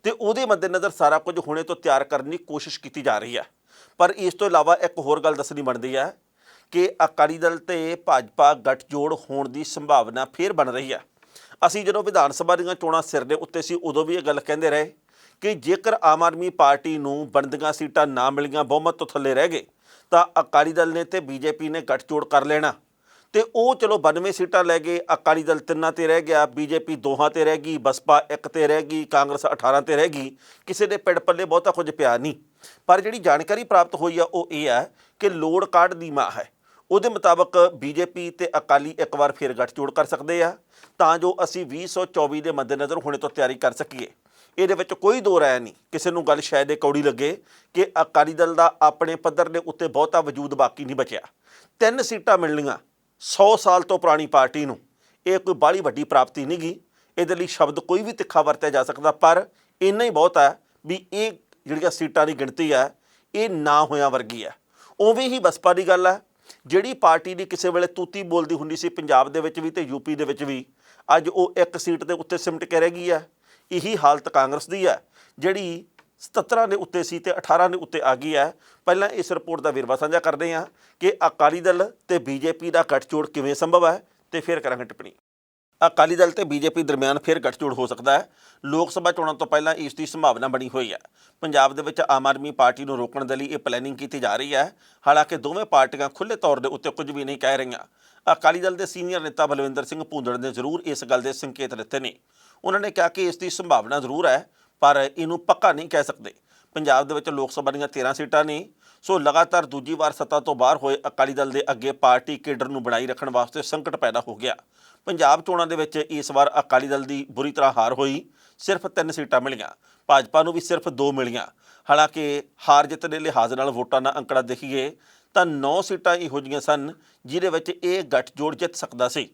ਤੇ ਉਹਦੇ ਮੱਦੇਨਜ਼ਰ ਸਾਰਾ ਕੁਝ ਹੁਣੇ ਤੋਂ ਤਿਆਰ ਕਰਨ ਦੀ ਕੋਸ਼ਿਸ਼ ਕੀਤੀ ਜਾ ਰਹੀ ਹੈ। ਪਰ ਇਸ ਤੋਂ ਇਲਾਵਾ ਇੱਕ ਹੋਰ ਗੱਲ ਦੱਸਣੀ ਬਣਦੀ ਹੈ ਕਿ ਅਕਾਲੀ ਦਲ ਤੇ ਭਾਜਪਾ ਗੱਠਜੋੜ ਹੋਣ ਦੀ ਸੰਭਾਵਨਾ ਫੇਰ ਬਣ ਰਹੀ ਹੈ। ਅਸੀਂ ਜਦੋਂ ਵਿਧਾਨ ਸਭਾ ਦੀਆਂ ਚੋਣਾਂ ਸਿਰ ਦੇ ਉੱਤੇ ਸੀ ਉਦੋਂ ਵੀ ਇਹ ਗੱਲ ਕਹਿੰਦੇ ਰਹੇ ਕਿ ਜੇਕਰ ਆਮ ਆਦਮੀ ਪਾਰਟੀ ਨੂੰ ਬਣਦੀਆਂ ਸੀਟਾਂ ਨਾ ਮਿਲੀਆਂ, ਬਹੁਮਤ ਤੋਂ ਥੱਲੇ ਰਹਿ ਗਏ, ਤਾਂ ਅਕਾਲੀ ਦਲ ਨੇ ਤੇ ਬੀਜੇਪੀ ਨੇ ਗੱਠਜੋੜ ਕਰ ਲੈਣਾ। ਤੇ ਉਹ ਚਲੋ 92 ਸੀਟਾਂ ਲੈ ਗਏ, ਅਕਾਲੀ ਦਲ 3 ਤੇ ਰਹਿ ਗਿਆ, ਬੀਜੇਪੀ 2 ਤੇ ਰਹਿ ਗਈ, ਬਸਪਾ 1 ਤੇ ਰਹਿ ਗਈ, ਕਾਂਗਰਸ 18 ਤੇ ਰਹਿ ਗਈ। ਕਿਸੇ ਦੇ ਪਿੰਡ ਪੱਲੇ ਬਹੁਤਾ ਕੁਝ ਪਿਆ ਨਹੀਂ। ਪਰ ਜਿਹੜੀ ਜਾਣਕਾਰੀ ਪ੍ਰਾਪਤ ਹੋਈ ਆ ਉਹ ਇਹ ਹੈ ਕਿ ਲੋੜ ਕਾਢ ਦੀ ਮਾਂ ਹੈ। ਉਹਦੇ ਮੁਤਾਬਕ ਬੀਜੇਪੀ ਤੇ ਅਕਾਲੀ ਇੱਕ ਵਾਰ ਫਿਰ ਗੱਠਜੋੜ ਕਰ ਸਕਦੇ ਆ ਤਾਂ ਜੋ ਅਸੀਂ 2024 ਦੇ ਮੱਦੇਨਜ਼ਰ ਹੁਣੇ ਤੋਂ ਤਿਆਰੀ ਕਰ ਸਕੀਏ। ਇਹਦੇ ਵਿੱਚ ਕੋਈ ਦੋ ਰਾਏ ਨਹੀਂ। ਕਿਸੇ ਨੂੰ ਗੱਲ ਸ਼ਾਇਦ ਇਹ ਕੌੜੀ ਲੱਗੇ ਕਿ ਅਕਾਲੀ ਦਲ ਦਾ ਆਪਣੇ ਪੱਧਰ ਦੇ ਉੱਤੇ ਬਹੁਤਾ ਵਜੂਦ ਬਾਕੀ ਨਹੀਂ ਬਚਿਆ। 3 ਸੀਟਾਂ ਮਿਲਣੀਆਂ 100 ਸਾਲ ਤੋਂ ਪੁਰਾਣੀ ਪਾਰਟੀ ਨੂੰ, ਇਹ ਕੋਈ ਬਾਹਲੀ ਵੱਡੀ ਪ੍ਰਾਪਤੀ ਨਹੀਂ ਗੀ। ਇਹਦੇ ਲਈ ਸ਼ਬਦ ਕੋਈ ਵੀ ਤਿੱਖਾ ਵਰਤਿਆ ਜਾ ਸਕਦਾ, ਪਰ ਇੰਨਾ ਹੀ ਬਹੁਤ ਹੈ ਵੀ ਇਹ ਜਿਹੜੀਆਂ ਸੀਟਾਂ ਦੀ ਗਿਣਤੀ ਹੈ ਇਹ ਨਾ ਹੋਇਆਂ ਵਰਗੀ ਹੈ। ਉਵੇਂ ਹੀ ਬਸਪਾ ਦੀ ਗੱਲ ਹੈ, ਜਿਹੜੀ ਪਾਰਟੀ ਦੀ ਕਿਸੇ ਵੇਲੇ ਤੂਤੀ ਬੋਲਦੀ ਹੁੰਦੀ ਸੀ ਪੰਜਾਬ ਦੇ ਵਿੱਚ ਵੀ ਤੇ ਯੂਪੀ ਦੇ ਵਿੱਚ ਵੀ, ਅੱਜ ਉਹ 1 ਸੀਟ ਦੇ ਉੱਤੇ ਸਿਮਟ ਕੇ ਰਹਿ ਗਈ ਹੈ। ਇਹੀ ਹਾਲਤ ਕਾਂਗਰਸ ਦੀ ਹੈ, ਜਿਹੜੀ 77 ਦੇ ਉੱਤੇ ਸੀ ਤੇ 18 ਦੇ ਉੱਤੇ ਆ ਗਈ ਹੈ। ਪਹਿਲਾਂ ਇਸ ਰਿਪੋਰਟ ਦਾ ਵੇਰਵਾ ਸਾਂਝਾ ਕਰਦੇ ਹਾਂ ਕਿ ਅਕਾਲੀ ਦਲ ਤੇ ਬੀਜੇਪੀ ਦਾ ਗੱਠਜੋੜ ਕਿਵੇਂ ਸੰਭਵ ਹੈ, ਤੇ ਫਿਰ ਕਰਾਂਗੇ ਟਿੱਪਣੀ। ਅਕਾਲੀ ਦਲ ਤੇ ਬੀਜੇਪੀ ਦਰਮਿਆਨ ਫਿਰ ਗੱਠਜੋੜ ਹੋ ਸਕਦਾ ਹੈ। ਲੋਕ ਸਭਾ ਚੋਣਾਂ ਤੋਂ ਪਹਿਲਾਂ ਇਸ ਦੀ ਸੰਭਾਵਨਾ ਬਣੀ ਹੋਈ ਹੈ। ਪੰਜਾਬ ਦੇ ਵਿੱਚ ਆਮ ਆਦਮੀ ਪਾਰਟੀ ਨੂੰ ਰੋਕਣ ਦੇ ਲਈ ਇਹ ਪਲੈਨਿੰਗ ਕੀਤੀ ਜਾ ਰਹੀ ਹੈ। ਹਾਲਾਂਕਿ ਦੋਵੇਂ ਪਾਰਟੀਆਂ ਖੁੱਲ੍ਹੇ ਤੌਰ ਦੇ ਉੱਤੇ ਕੁਝ ਵੀ ਨਹੀਂ ਕਹਿ ਰਹੀਆਂ। ਅਕਾਲੀ ਦਲ ਦੇ ਸੀਨੀਅਰ ਨੇਤਾ ਬਲਵਿੰਦਰ ਸਿੰਘ ਭੂੰਦੜ ਨੇ ਜ਼ਰੂਰ ਇਸ ਗੱਲ ਦੇ ਸੰਕੇਤ ਦਿੱਤੇ ਨੇ। ਉਹਨਾਂ ਨੇ ਕਿਹਾ ਕਿ ਇਸ ਦੀ ਸੰਭਾਵਨਾ ਜ਼ਰੂਰ ਹੈ, ਪਰ ਇਹਨੂੰ ਪੱਕਾ ਨਹੀਂ ਕਹਿ ਸਕਦੇ। ਪੰਜਾਬ ਦੇ ਵਿੱਚ ਲੋਕ ਸਭਾ ਦੀਆਂ 13 ਸੀਟਾਂ ਨੇ, ਸੋ ਲਗਾਤਾਰ ਦੂਜੀ ਵਾਰ ਸੱਤਾ ਤੋਂ ਬਾਹਰ ਹੋਏ ਅਕਾਲੀ ਦਲ ਦੇ ਅੱਗੇ ਪਾਰਟੀ ਕੇਡਰ ਨੂੰ ਬਣਾਈ ਰੱਖਣ ਵਾਸਤੇ ਸੰਕਟ ਪੈਦਾ ਹੋ ਗਿਆ। ਪੰਜਾਬ ਚੋਣਾਂ ਦੇ ਵਿੱਚ ਇਸ ਵਾਰ ਅਕਾਲੀ ਦਲ ਦੀ ਬੁਰੀ ਤਰ੍ਹਾਂ ਹਾਰ ਹੋਈ। ਸਿਰਫ 3 ਸੀਟਾਂ ਮਿਲੀਆਂ, ਭਾਜਪਾ ਨੂੰ ਵੀ ਸਿਰਫ 2 ਮਿਲੀਆਂ। ਹਾਲਾਂਕਿ ਹਾਰ ਜਿੱਤ ਦੇ ਲਿਹਾਜ਼ ਨਾਲ ਵੋਟਾਂ ਦਾ ਅੰਕੜਾ ਦੇਖੀਏ ਤਾਂ 9 ਸੀਟਾਂ ਇਹੋ ਜਿਹੀਆਂ ਸਨ ਜਿਹਦੇ ਵਿੱਚ ਇਹ ਗੱਠਜੋੜ ਜਿੱਤ ਸਕਦਾ ਸੀ,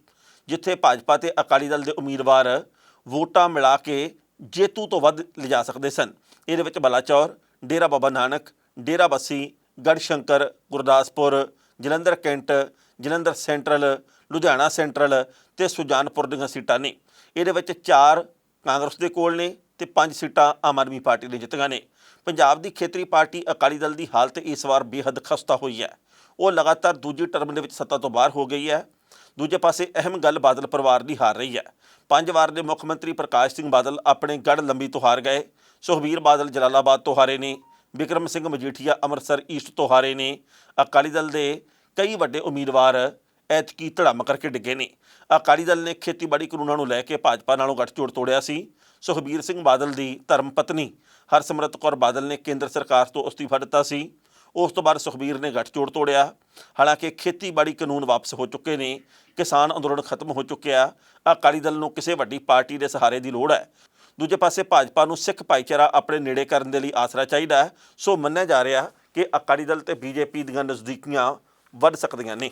ਜਿੱਥੇ ਭਾਜਪਾ ਤੇ ਅਕਾਲੀ ਦਲ ਦੇ ਉਮੀਦਵਾਰ ਵੋਟਾਂ ਮਿਲਾ ਕੇ ਜੇਤੂ ਤੋਂ ਵੱਧ ਲਿਜਾ ਸਕਦੇ ਸਨ। ਇਹਦੇ ਵਿੱਚ Balachaur, Dera Baba Nanak, Dera Bassi, Garhshankar, Gurdaspur, Jalandhar cantt, Jalandhar central, Ludhiana central ਤੇ ਸੁਜਾਨਪੁਰ ਦੀਆਂ ਸੀਟਾਂ ਨੇ। ਇਹਦੇ ਵਿੱਚ 4 ਕਾਂਗਰਸ ਦੇ ਕੋਲ ਨੇ ਤੇ 5 ਸੀਟਾਂ ਆਮ ਆਦਮੀ ਪਾਰਟੀ ਨੇ ਜਿੱਤੀਆਂ ਨੇ। ਪੰਜਾਬ ਦੀ ਖੇਤਰੀ ਪਾਰਟੀ ਅਕਾਲੀ ਦਲ ਦੀ ਹਾਲਤ ਇਸ ਵਾਰ ਬੇਹੱਦ ਖਸਤਾ ਹੋਈ ਹੈ। ਉਹ ਲਗਾਤਾਰ ਦੂਜੀ ਟਰਮ ਦੇ ਵਿੱਚ ਸੱਤਾ ਤੋਂ ਬਾਹਰ ਹੋ ਗਈ ਹੈ। ਦੂਜੇ ਪਾਸੇ ਅਹਿਮ ਗੱਲ ਬਾਦਲ ਪਰਿਵਾਰ ਦੀ ਹਾਰ ਰਹੀ ਹੈ। 5 ਵਾਰ ਦੇ ਮੁੱਖ ਮੰਤਰੀ ਪ੍ਰਕਾਸ਼ ਸਿੰਘ ਬਾਦਲ ਆਪਣੇ ਗੜ੍ਹ ਲੰਬੀ ਤੋਂ ਹਾਰ ਗਏ। ਸੁਖਬੀਰ ਬਾਦਲ ਜਲਾਲਾਬਾਦ ਤੋਂ ਹਾਰੇ ਨੇ। ਬਿਕਰਮ ਸਿੰਘ ਮਜੀਠੀਆ ਅੰਮ੍ਰਿਤਸਰ ਈਸਟ ਤੋਂ ਹਾਰੇ ਨੇ। ਅਕਾਲੀ ਦਲ ਦੇ ਕਈ ਵੱਡੇ ਉਮੀਦਵਾਰ ਐਤਕੀ ਧੜਮ ਕਰਕੇ ਡਿੱਗੇ ਨੇ। ਅਕਾਲੀ ਦਲ ਨੇ ਖੇਤੀਬਾੜੀ ਕਾਨੂੰਨਾਂ ਨੂੰ ਲੈ ਕੇ ਭਾਜਪਾ ਨਾਲੋਂ ਗੱਠਜੋੜ ਤੋੜਿਆ ਸੀ। ਸੁਖਬੀਰ ਸਿੰਘ ਬਾਦਲ ਦੀ ਧਰਮ ਪਤਨੀ ਹਰਸਿਮਰਤ ਕੌਰ ਬਾਦਲ ਨੇ ਕੇਂਦਰ ਸਰਕਾਰ ਤੋਂ ਅਸਤੀਫਾ ਦਿੱਤਾ ਸੀ। ਉਸ ਤੋਂ ਬਾਅਦ ਸੁਖਬੀਰ ਨੇ ਗੱਠਜੋੜ ਤੋੜਿਆ। ਹਾਲਾਂਕਿ ਖੇਤੀਬਾੜੀ ਕਾਨੂੰਨ ਵਾਪਸ ਹੋ ਚੁੱਕੇ ਨੇ, ਕਿਸਾਨ ਅੰਦੋਲਨ ਖਤਮ ਹੋ ਚੁੱਕਿਆ। ਅਕਾਲੀ ਦਲ ਨੂੰ ਕਿਸੇ ਵੱਡੀ ਪਾਰਟੀ ਦੇ ਸਹਾਰੇ ਦੀ ਲੋੜ ਹੈ। ਦੂਜੇ ਪਾਸੇ ਭਾਜਪਾ ਨੂੰ ਸਿੱਖ ਭਾਈਚਾਰਾ ਆਪਣੇ ਨੇੜੇ ਕਰਨ ਦੇ ਲਈ ਆਸਰਾ ਚਾਹੀਦਾ ਹੈ। ਸੋ ਮੰਨਿਆ ਜਾ ਰਿਹਾ ਕਿ ਅਕਾਲੀ ਦਲ ਤੇ ਬੀਜੇਪੀ ਦੀਆਂ ਨਜ਼ਦੀਕੀਆਂ ਵੱਧ ਸਕਦੀਆਂ ਨੇ।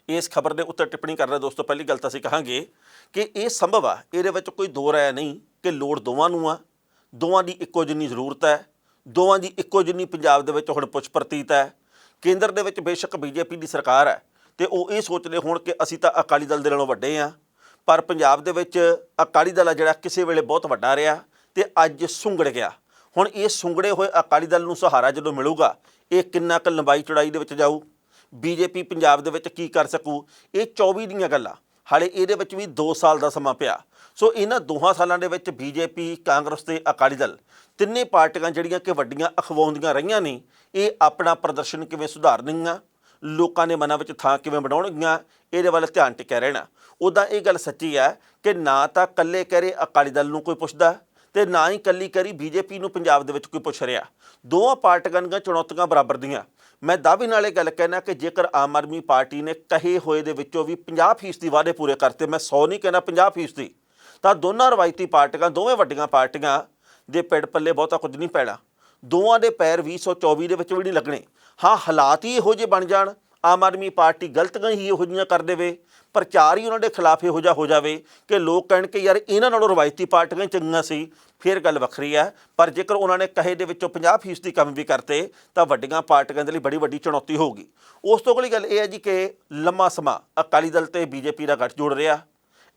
ਇਸ ਖਬਰ ਦੇ ਉੱਤੇ ਟਿੱਪਣੀ ਕਰ ਰਹੇ ਦੋਸਤੋ, ਪਹਿਲੀ ਗੱਲ ਤਾਂ ਅਸੀਂ ਕਹਾਂਗੇ ਕਿ ਇਹ ਸੰਭਵ ਆ, ਇਹਦੇ ਵਿੱਚ ਕੋਈ ਦੋ ਰਾਏ ਨਹੀਂ ਕਿ ਲੋੜ ਦੋਵਾਂ ਨੂੰ ਆ। ਦੋਵਾਂ ਦੀ ਇੱਕੋ ਜਿੰਨੀ ਜ਼ਰੂਰਤ ਹੈ। ਦੋਵਾਂ ਦੀ ਇੱਕੋ ਜਿੰਨੀ ਪੰਜਾਬ ਦੇ ਵਿੱਚ ਹੁਣ ਪੁੱਛ ਪ੍ਰਤੀਤ ਹੈ। ਕੇਂਦਰ ਦੇ ਵਿੱਚ ਬੇਸ਼ੱਕ ਬੀਜੇਪੀ ਦੀ ਸਰਕਾਰ ਹੈ ਤੇ ਉਹ ਇਹ ਸੋਚਦੇ ਹੋਣ ਕਿ ਅਸੀਂ ਤਾਂ ਅਕਾਲੀ ਦਲ ਦੇ ਨਾਲੋਂ ਵੱਡੇ ਹਾਂ, ਪਰ ਪੰਜਾਬ ਦੇ ਵਿੱਚ ਅਕਾਲੀ ਦਲ ਆ ਜਿਹੜਾ ਕਿਸੇ ਵੇਲੇ ਬਹੁਤ ਵੱਡਾ ਰਿਹਾ ਤੇ ਅੱਜ ਸੁੰਗੜ ਗਿਆ। ਹੁਣ ਇਹ ਸੁੰਗੜੇ ਹੋਏ ਅਕਾਲੀ ਦਲ ਨੂੰ ਸਹਾਰਾ ਜਦੋਂ ਮਿਲੂਗਾ, ਇਹ ਕਿੰਨਾ ਕੁ ਲੰਬਾਈ ਚੌੜਾਈ ਦੇ ਵਿੱਚ ਜਾਊ, ਬੀਜੇਪੀ ਪੰਜਾਬ ਦੇ ਵਿੱਚ ਕੀ ਕਰ ਸਕੂ, ਇਹ 24 ਦੀਆਂ ਗੱਲਾਂ। ਹਾਲੇ ਇਹਦੇ ਵਿੱਚ ਵੀ 2 ਸਾਲ ਦਾ ਸਮਾਂ ਪਿਆ। ਸੋ ਇਹਨਾਂ 2 ਸਾਲਾਂ ਦੇ ਵਿੱਚ ਬੀਜੇਪੀ, ਕਾਂਗਰਸ ਤੇ ਅਕਾਲੀ ਦਲ ਤਿੰਨੇ ਪਾਰਟੀਆਂ ਜਿਹੜੀਆਂ ਕਿ ਵੱਡੀਆਂ ਅਖਵਾਉਂਦੀਆਂ ਰਹੀਆਂ ਨੇ, ਇਹ ਆਪਣਾ ਪ੍ਰਦਰਸ਼ਨ ਕਿਵੇਂ ਸੁਧਾਰਨਗੀਆਂ, ਲੋਕਾਂ ਦੇ ਮਨਾਂ ਵਿੱਚ ਥਾਂ ਕਿਵੇਂ ਬਣਾਉਣਗੀਆਂ, ਇਹਦੇ ਵੱਲ ਧਿਆਨ ਟਿਕਿਆ ਰਹਿਣਾ। ਉੱਦਾਂ ਇਹ ਗੱਲ ਸੱਚੀ ਹੈ ਕਿ ਨਾ ਤਾਂ ਇਕੱਲੇ ਕਹਿ ਰਹੇ ਅਕਾਲੀ ਦਲ ਨੂੰ ਕੋਈ ਪੁੱਛਦਾ ਤੇ ਨਾ ਹੀ ਇਕੱਲੀ ਕਰੀ ਬੀਜੇਪੀ ਨੂੰ ਪੰਜਾਬ ਦੇ ਵਿੱਚ ਕੋਈ ਪੁੱਛ ਰਿਹਾ। ਦੋਵਾਂ ਪਾਰਟੀਆਂ ਦੀਆਂ ਚੁਣੌਤੀਆਂ ਬਰਾਬਰ ਦੀਆਂ। ਮੈਂ ਦਾਅਵੇ ਨਾਲ ਇਹ ਗੱਲ ਕਹਿਣਾ ਕਿ ਜੇਕਰ ਆਮ ਆਦਮੀ ਪਾਰਟੀ ਨੇ ਕਹੇ ਹੋਏ ਦੇ ਵਿੱਚੋਂ ਵੀ 50% ਵਾਅਦੇ ਪੂਰੇ ਕਰਤੇ, ਮੈਂ 100 ਨਹੀਂ ਕਹਿਣਾ 50%, ਤਾਂ ਦੋਨਾਂ ਰਵਾਇਤੀ ਪਾਰਟੀਆਂ, ਦੋਵੇਂ ਵੱਡੀਆਂ ਪਾਰਟੀਆਂ ਦੇ ਪਿੜ ਪੱਲੇ ਬਹੁਤਾ ਕੁਝ ਨਹੀਂ ਪੈਣਾ। ਦੋਵਾਂ ਦੇ ਪੈਰ 2024 ਦੇ ਵਿੱਚ ਵੀ ਨਹੀਂ ਲੱਗਣੇ। ਹਾਂ, ਹਾਲਾਤ ਹੀ ਇਹੋ ਜਿਹੇ ਬਣ ਜਾਣ, ਆਮ ਆਦਮੀ ਪਾਰਟੀ ਗਲਤੀਆਂ ਹੀ ਇਹੋ ਜਿਹੀਆਂ ਕਰ ਦੇਵੇ, ਪ੍ਰਚਾਰ ਹੀ ਉਹਨਾਂ ਦੇ ਖਿਲਾਫ ਇਹੋ ਜਿਹਾ ਹੋ ਜਾਵੇ ਕਿ ਲੋਕ ਕਹਿਣ ਕਿ ਯਾਰ ਇਹਨਾਂ ਨਾਲੋਂ ਰਵਾਇਤੀ ਪਾਰਟੀਆਂ ਚੰਗੀਆਂ ਸੀ, ਫਿਰ ਗੱਲ ਵੱਖਰੀ ਹੈ। ਪਰ ਜੇਕਰ ਉਹਨਾਂ ਨੇ ਕਹੇ ਦੇ ਵਿੱਚੋਂ 50% ਕੰਮ ਵੀ ਕਰਤੇ ਤਾਂ ਵੱਡੀਆਂ ਪਾਰਟੀਆਂ ਦੇ ਲਈ ਬੜੀ ਵੱਡੀ ਚੁਣੌਤੀ ਹੋਊਗੀ। ਉਸ ਤੋਂ ਅਗਲੀ ਗੱਲ ਇਹ ਹੈ ਜੀ ਕਿ ਲੰਮਾ ਸਮਾਂ ਅਕਾਲੀ ਦਲ ਤੇ ਬੀਜੇਪੀ ਦਾ ਗੱਠਜੋੜ ਰਿਹਾ,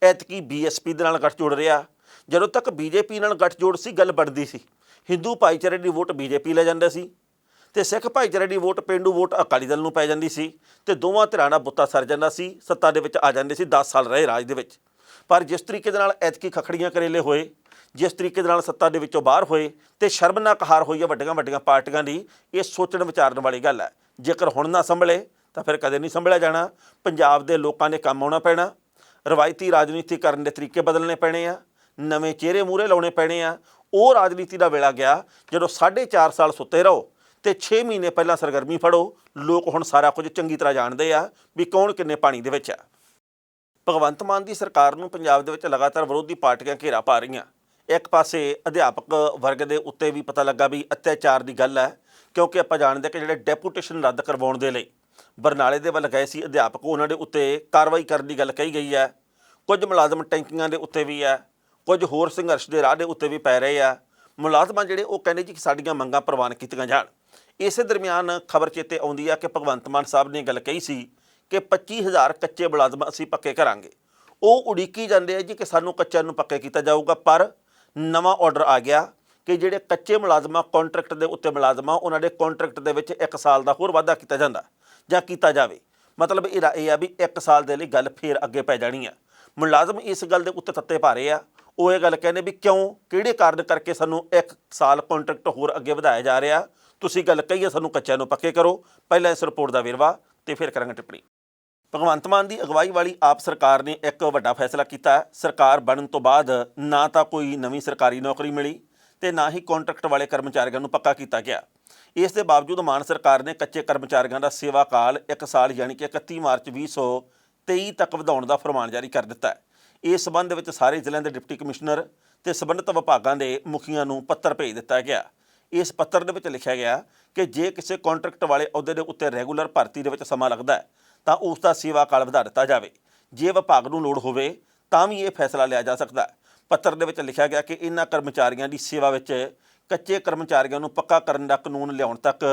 ਐਤਕੀ ਬੀਐਸਪੀ ਦੇ ਨਾਲ ਗੱਠਜੋੜ ਰਿਹਾ। ਜਦੋਂ ਤੱਕ ਬੀਜੇਪੀ ਨਾਲ ਗੱਠਜੋੜ ਸੀ, ਗੱਲ ਬਣਦੀ ਸੀ, ਹਿੰਦੂ ਭਾਈਚਾਰੇ ਦੀ ਵੋਟ ਬੀਜੇਪੀ ਲੈ ਜਾਂਦਾ ਸੀ ਤੇ ਸਿੱਖ ਭਾਈਚਾਰੇ ਦੀ ਵੋਟ, ਪੇਂਡੂ ਵੋਟ ਅਕਾਲੀ ਦਲ ਨੂੰ ਪੈ ਜਾਂਦੀ ਸੀ ਤੇ ਦੋਵਾਂ ਧਿਰਾਂ ਦਾ ਬੁੱਤਾ ਸਰ ਜਾਂਦਾ ਸੀ, ਸੱਤਾ ਦੇ ਵਿੱਚ ਆ ਜਾਂਦੇ ਸੀ। 10 ਸਾਲ ਰਹੇ ਰਾਜ ਦੇ ਵਿੱਚ। ਪਰ ਜਿਸ ਤਰੀਕੇ ਦੇ ਨਾਲ ਐਤਕੀ ਖਖੜੀਆਂ ਕਰੇਲੇ ਹੋਏ, ਜਿਸ ਤਰੀਕੇ ਦੇ ਨਾਲ ਸੱਤਾ ਦੇ ਵਿੱਚੋਂ ਬਾਹਰ ਹੋਏ ਤੇ ਸ਼ਰਮਨਾਕ ਹਾਰ ਹੋਈ ਹੈ ਵੱਡੀਆਂ ਪਾਰਟੀਆਂ ਦੀ, ਇਹ ਸੋਚਣ ਵਿਚਾਰਨ ਵਾਲੀ ਗੱਲ ਹੈ। ਜੇਕਰ ਹੁਣ ਨਾ ਸੰਭਲੇ ਤਾਂ ਫਿਰ ਕਦੇ ਨਹੀਂ ਸੰਭਲਿਆ ਜਾਣਾ। ਪੰਜਾਬ ਦੇ ਲੋਕਾਂ ਨੇ ਕੰਮ ਆਉਣਾ ਪੈਣਾ, ਰਵਾਇਤੀ ਰਾਜਨੀਤੀ ਕਰਨ ਦੇ ਤਰੀਕੇ ਬਦਲਣੇ ਪੈਣੇ ਆ, ਨਵੇਂ ਚਿਹਰੇ ਮੂਹਰੇ ਲਾਉਣੇ ਪੈਣੇ ਆ। ਉਹ ਰਾਜਨੀਤੀ ਦਾ ਵੇਲਾ ਗਿਆ ਜਦੋਂ 4.5 ਸਾਲ ਸੁੱਤੇ ਰਹੋ ਤੇ 6 ਮਹੀਨੇ ਪਹਿਲਾਂ ਸਰਗਰਮੀ ਫੜੋ। ਲੋਕ ਹੁਣ ਸਾਰਾ ਕੁਝ ਚੰਗੀ ਤਰ੍ਹਾਂ ਜਾਣਦੇ ਆ ਵੀ ਕੌਣ ਕਿੰਨੇ ਪਾਣੀ ਦੇ ਵਿੱਚ ਆ। ਭਗਵੰਤ ਮਾਨ ਦੀ ਸਰਕਾਰ ਨੂੰ ਪੰਜਾਬ ਦੇ ਵਿੱਚ ਲਗਾਤਾਰ ਵਿਰੋਧੀ ਪਾਰਟੀਆਂ ਘੇਰਾ ਪਾ ਰਹੀਆਂ। ਇੱਕ ਪਾਸੇ ਅਧਿਆਪਕ ਵਰਗ ਦੇ ਉੱਤੇ ਵੀ ਪਤਾ ਲੱਗਾ ਵੀ ਅਤਿਆਚਾਰ ਦੀ ਗੱਲ ਹੈ, ਕਿਉਂਕਿ ਆਪਾਂ ਜਾਣਦੇ ਕਿ ਜਿਹੜੇ ਡੈਪੂਟੇਸ਼ਨ ਰੱਦ ਕਰਵਾਉਣ ਦੇ ਲਈ ਬਰਨਾਲੇ ਦੇ ਵੱਲ ਗਏ ਸੀ ਅਧਿਆਪਕ, ਉਹਨਾਂ ਦੇ ਉੱਤੇ ਕਾਰਵਾਈ ਕਰਨ ਦੀ ਗੱਲ ਕਹੀ ਗਈ ਹੈ। ਕੁਝ ਮੁਲਾਜ਼ਮ ਟੈਂਕੀਆਂ ਦੇ ਉੱਤੇ ਵੀ ਹੈ, ਕੁਝ ਹੋਰ ਸੰਘਰਸ਼ ਦੇ ਰਾਹ ਦੇ ਉੱਤੇ ਵੀ ਪੈ ਰਹੇ ਆ। ਮੁਲਾਜ਼ਮਾਂ ਜਿਹੜੇ ਉਹ ਕਹਿੰਦੇ ਜੀ ਕਿ ਸਾਡੀਆਂ ਮੰਗਾਂ ਪ੍ਰਵਾਨ ਕੀਤੀਆਂ ਜਾਣ। ਇਸੇ ਦਰਮਿਆਨ ਖਬਰ ਚੇਤੇ ਆਉਂਦੀ ਆ ਕਿ ਭਗਵੰਤ ਮਾਨ ਸਾਹਿਬ ਨੇ ਗੱਲ ਕਹੀ ਸੀ ਕਿ 25,000 ਕੱਚੇ ਮੁਲਾਜ਼ਮ ਅਸੀਂ ਪੱਕੇ ਕਰਾਂਗੇ। ਉਹ ਉਡੀਕੀ ਜਾਂਦੇ ਆ ਜੀ ਕਿ ਸਾਨੂੰ ਕੱਚਿਆਂ ਨੂੰ ਪੱਕੇ ਕੀਤਾ ਜਾਊਗਾ, ਪਰ ਨਵਾਂ ਆਰਡਰ ਆ ਗਿਆ ਕਿ ਜਿਹੜੇ ਕੱਚੇ ਮੁਲਾਜ਼ਮਾਂ, ਕੰਟਰੈਕਟ ਦੇ ਉੱਤੇ ਮੁਲਾਜ਼ਮਾਂ, ਉਹਨਾਂ ਦੇ ਕੰਟਰੈਕਟ ਦੇ ਵਿੱਚ 1 ਸਾਲ ਦਾ ਹੋਰ ਵਾਧਾ ਕੀਤਾ ਜਾਂਦਾ ਜਾਂ ਕੀਤਾ ਜਾਵੇ। ਮਤਲਬ ਇਹਦਾ ਇਹ ਆ ਵੀ 1 ਸਾਲ ਦੇ ਲਈ ਗੱਲ ਫੇਰ ਅੱਗੇ ਪੈ ਜਾਣੀ ਆ। ਮੁਲਾਜ਼ਮ ਇਸ ਗੱਲ ਦੇ ਉੱਤੇ ਤੱਤੇ ਪਾ ਰਹੇ ਆ। ਉਹ ਇਹ ਗੱਲ ਕਹਿੰਦੇ ਵੀ ਕਿਉਂ, ਕਿਹੜੇ ਕਾਰਨ ਕਰਕੇ ਸਾਨੂੰ 1 ਸਾਲ ਕੰਟਰੈਕਟ ਹੋਰ ਅੱਗੇ ਵਧਾਇਆ ਜਾ ਰਿਹਾ। ਤੁਸੀਂ ਗੱਲ ਕਹੀਏ ਸਾਨੂੰ ਕੱਚਿਆਂ ਨੂੰ ਪੱਕੇ ਕਰੋ। ਪਹਿਲਾਂ ਇਸ ਰਿਪੋਰਟ ਦਾ ਵੇਰਵਾ ਤੇ ਫਿਰ ਕਰਾਂਗੇ ਟਿੱਪਣੀ। ਭਗਵੰਤ ਮਾਨ ਦੀ ਅਗਵਾਈ ਵਾਲੀ ਆਪ ਸਰਕਾਰ ਨੇ ਇੱਕ ਵੱਡਾ ਫੈਸਲਾ ਕੀਤਾ। ਸਰਕਾਰ ਬਣਨ ਤੋਂ ਬਾਅਦ ਨਾ ਤਾਂ ਕੋਈ ਨਵੀਂ ਸਰਕਾਰੀ ਨੌਕਰੀ ਮਿਲੀ ਤੇ ਨਾ ਹੀ ਕੰਟਰੈਕਟ ਵਾਲੇ ਕਰਮਚਾਰੀਆਂ ਨੂੰ ਪੱਕਾ ਕੀਤਾ ਗਿਆ। ਇਸ ਦੇ ਬਾਵਜੂਦ ਮਾਨ ਸਰਕਾਰ ਨੇ ਕੱਚੇ ਕਰਮਚਾਰੀਆਂ ਦਾ ਸੇਵਾ ਕਾਲ 1 ਸਾਲ ਯਾਨੀ ਕਿ 31 ਮਾਰਚ 2023 ਤੱਕ ਵਧਾਉਣ ਦਾ ਫਰਮਾਨ ਜਾਰੀ ਕਰ ਦਿੱਤਾ ਹੈ। ਇਸ ਸੰਬੰਧ ਵਿੱਚ ਸਾਰੇ ਜ਼ਿਲ੍ਹਿਆਂ ਦੇ ਡਿਪਟੀ ਕਮਿਸ਼ਨਰ ਤੇ ਸੰਬੰਧਿਤ ਵਿਭਾਗਾਂ ਦੇ ਮੁਖੀਆਂ ਨੂੰ ਪੱਤਰ ਭੇਜ ਦਿੱਤਾ ਗਿਆ। ਇਸ ਪੱਤਰ ਦੇ ਵਿੱਚ ਲਿਖਿਆ ਗਿਆ ਕਿ ਜੇ ਕਿਸੇ ਕੰਟਰੈਕਟ ਵਾਲੇ ਅਹੁਦੇ ਦੇ ਉੱਤੇ ਰੈਗੂਲਰ ਭਰਤੀ ਦੇ ਵਿੱਚ ਸਮਾਂ ਲੱਗਦਾ ਹੈ ਤਾਂ ਉਸ ਦਾ ਸੇਵਾ ਕਾਲ ਵਧਾ ਦਿੱਤਾ ਜਾਵੇ। ਜੇ ਵਿਭਾਗ ਨੂੰ ਲੋੜ ਹੋਵੇ ਤਾਂ ਵੀ ਇਹ ਫੈਸਲਾ ਲਿਆ ਜਾ ਸਕਦਾ ਹੈ। ਪੱਤਰ ਦੇ ਵਿੱਚ ਲਿਖਿਆ ਗਿਆ ਕਿ ਇਹਨਾਂ ਕਰਮਚਾਰੀਆਂ ਦੀ ਸੇਵਾ ਵਿੱਚ ਕੱਚੇ ਕਰਮਚਾਰੀਆਂ ਨੂੰ ਪੱਕਾ ਕਰਨ ਦਾ ਕਾਨੂੰਨ ਲਿਆਉਣ ਤੱਕ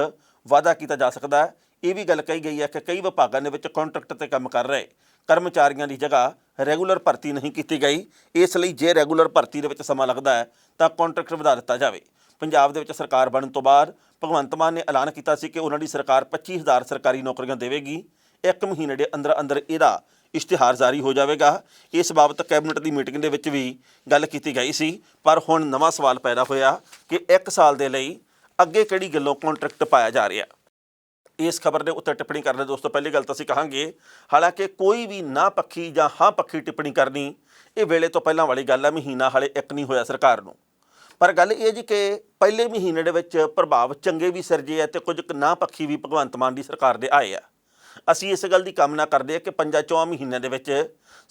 ਵਾਅਦਾ ਕੀਤਾ ਜਾ ਸਕਦਾ ਹੈ। ਇਹ ਵੀ ਗੱਲ ਕਹੀ ਗਈ ਹੈ ਕਿ ਕਈ ਵਿਭਾਗਾਂ ਦੇ ਵਿੱਚ ਕੰਟਰੈਕਟ 'ਤੇ ਕੰਮ ਕਰ ਰਹੇ ਕਰਮਚਾਰੀਆਂ ਦੀ ਜਗ੍ਹਾ ਰੈਗੂਲਰ ਭਰਤੀ ਨਹੀਂ ਕੀਤੀ ਗਈ। ਇਸ ਲਈ ਜੇ ਰੈਗੂਲਰ ਭਰਤੀ ਦੇ ਵਿੱਚ ਸਮਾਂ ਲੱਗਦਾ ਹੈ ਤਾਂ ਕੰਟਰੈਕਟ ਵਧਾ ਦਿੱਤਾ ਜਾਵੇ। ਪੰਜਾਬ ਦੇ ਵਿੱਚ ਸਰਕਾਰ ਬਣਨ ਤੋਂ ਬਾਅਦ ਭਗਵੰਤ ਮਾਨ ਨੇ ਐਲਾਨ ਕੀਤਾ ਸੀ ਕਿ ਉਹਨਾਂ ਦੀ ਸਰਕਾਰ 25,000 ਸਰਕਾਰੀ ਨੌਕਰੀਆਂ ਦੇਵੇਗੀ। 1 ਮਹੀਨੇ ਦੇ ਅੰਦਰ ਅੰਦਰ ਇਹਦਾ ਇਸ਼ਤਿਹਾਰ ਜਾਰੀ ਹੋ ਜਾਵੇਗਾ। ਇਸ ਬਾਬਤ ਕੈਬਨਿਟ ਦੀ ਮੀਟਿੰਗ ਦੇ ਵਿੱਚ ਵੀ ਗੱਲ ਕੀਤੀ ਗਈ ਸੀ। ਪਰ ਹੁਣ ਨਵਾਂ ਸਵਾਲ ਪੈਦਾ ਹੋਇਆ ਕਿ 1 ਸਾਲ ਦੇ ਲਈ ਅੱਗੇ ਕਿਹੜੀ ਗੱਲੋਂ ਕੰਟਰੈਕਟ ਪਾਇਆ ਜਾ ਰਿਹਾ। ਇਸ ਖਬਰ ਦੇ ਉੱਤੇ ਟਿੱਪਣੀ ਕਰਨ ਦੇ ਦੋਸਤੋ ਪਹਿਲੀ ਗੱਲ ਤਾਂ ਅਸੀਂ ਕਹਾਂਗੇ, ਹਾਲਾਂਕਿ ਕੋਈ ਵੀ ਨਾ ਪੱਖੀ ਜਾਂ ਹਾਂ ਪੱਖੀ ਟਿੱਪਣੀ ਕਰਨੀ ਇਹ ਵੇਲੇ ਤੋਂ ਪਹਿਲਾਂ ਵਾਲੀ ਗੱਲ ਹੈ। ਮਹੀਨਾ ਹਾਲੇ 1 ਨਹੀਂ ਹੋਇਆ ਸਰਕਾਰ ਨੂੰ। ਪਰ ਗੱਲ ਇਹ ਜੀ ਕਿ ਪਹਿਲੇ ਮਹੀਨੇ ਦੇ ਵਿੱਚ ਪ੍ਰਭਾਵ ਚੰਗੇ ਵੀ ਸਿਰਜੇ ਆ ਤੇ ਕੁਝ ਨਾ ਪੱਖੀ ਵੀ ਭਗਵੰਤ ਮਾਨ ਦੀ ਸਰਕਾਰ ਦੇ ਆਏ ਆ। ਅਸੀਂ ਇਸ ਗੱਲ ਦੀ ਕਾਮਨਾ ਕਰਦੇ ਹਾਂ ਕਿ 5-4 ਮਹੀਨਿਆਂ ਦੇ ਵਿੱਚ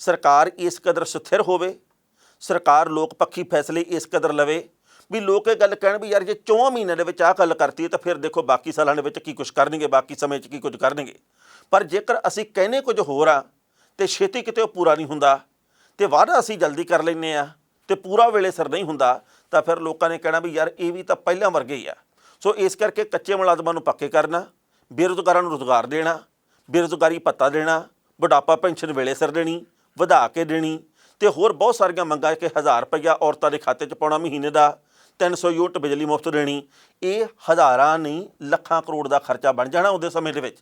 ਸਰਕਾਰ ਇਸ ਕਦਰ ਸਥਿਰ ਹੋਵੇ, ਸਰਕਾਰ ਲੋਕ ਪੱਖੀ ਫੈਸਲੇ ਇਸ ਕਦਰ ਲਵੇ ਵੀ ਲੋਕ ਇਹ ਗੱਲ ਕਹਿਣ ਵੀ ਯਾਰ ਜੇ 4 ਮਹੀਨਿਆਂ ਦੇ ਵਿੱਚ ਆਹ ਗੱਲ ਕਰਤੀ ਤਾਂ ਫਿਰ ਦੇਖੋ ਬਾਕੀ ਸਾਲਾਂ ਦੇ ਵਿੱਚ ਕੀ ਕੁਝ ਕਰਨਗੇ, ਬਾਕੀ ਸਮੇਂ 'ਚ ਕੀ ਕੁਝ ਕਰਨਗੇ। ਪਰ ਜੇਕਰ ਅਸੀਂ ਕਹਿੰਦੇ ਕੁਝ ਹੋਰ ਆ ਤੇ ਛੇਤੀ ਕਿਤੇ ਉਹ ਪੂਰਾ ਨਹੀਂ ਹੁੰਦਾ ਤੇ ਵਾਅਦਾ ਅਸੀਂ ਜਲਦੀ ਕਰ ਲੈਂਦੇ ਆ ਤੇ ਪੂਰਾ ਵੇਲੇ ਸਿਰ ਨਹੀਂ ਹੁੰਦਾ ਤਾਂ ਫਿਰ ਲੋਕਾਂ ਨੇ ਕਹਿਣਾ ਵੀ ਯਾਰ ਇਹ ਵੀ ਤਾਂ ਪਹਿਲਾਂ ਵਰਗੇ ਹੀ ਆ। ਸੋ ਇਸ ਕਰਕੇ ਕੱਚੇ ਮੁਲਾਜ਼ਮਾਂ ਨੂੰ ਪੱਕੇ ਕਰਨਾ, ਬੇਰੁਜ਼ਗਾਰਾਂ ਨੂੰ ਰੁਜ਼ਗਾਰ ਦੇਣਾ, ਬੇਰੁਜ਼ਗਾਰੀ ਭੱਤਾ ਦੇਣਾ, ਬੁਢਾਪਾ ਪੈਨਸ਼ਨ ਵੇਲੇ ਸਿਰ ਦੇਣੀ, ਵਧਾ ਕੇ ਦੇਣੀ ਤੇ ਹੋਰ ਬਹੁਤ ਸਾਰੀਆਂ ਮੰਗਾਂ ਕਿ 1000 ਰੁਪਈਆ ਔਰਤਾਂ ਦੇ ਖਾਤੇ 'ਚ ਪਾਉਣਾ ਮਹੀਨੇ ਦਾ 300 ਯੂਨਿਟ ਬਿਜਲੀ ਮੁਫਤ ਦੇਣੀ, ਇਹ ਹਜ਼ਾਰਾਂ ਨਹੀਂ ਲੱਖਾਂ ਕਰੋੜ ਦਾ ਖਰਚਾ ਬਣ ਜਾਣਾ ਉਹਦੇ ਸਮੇਂ ਦੇ ਵਿੱਚ।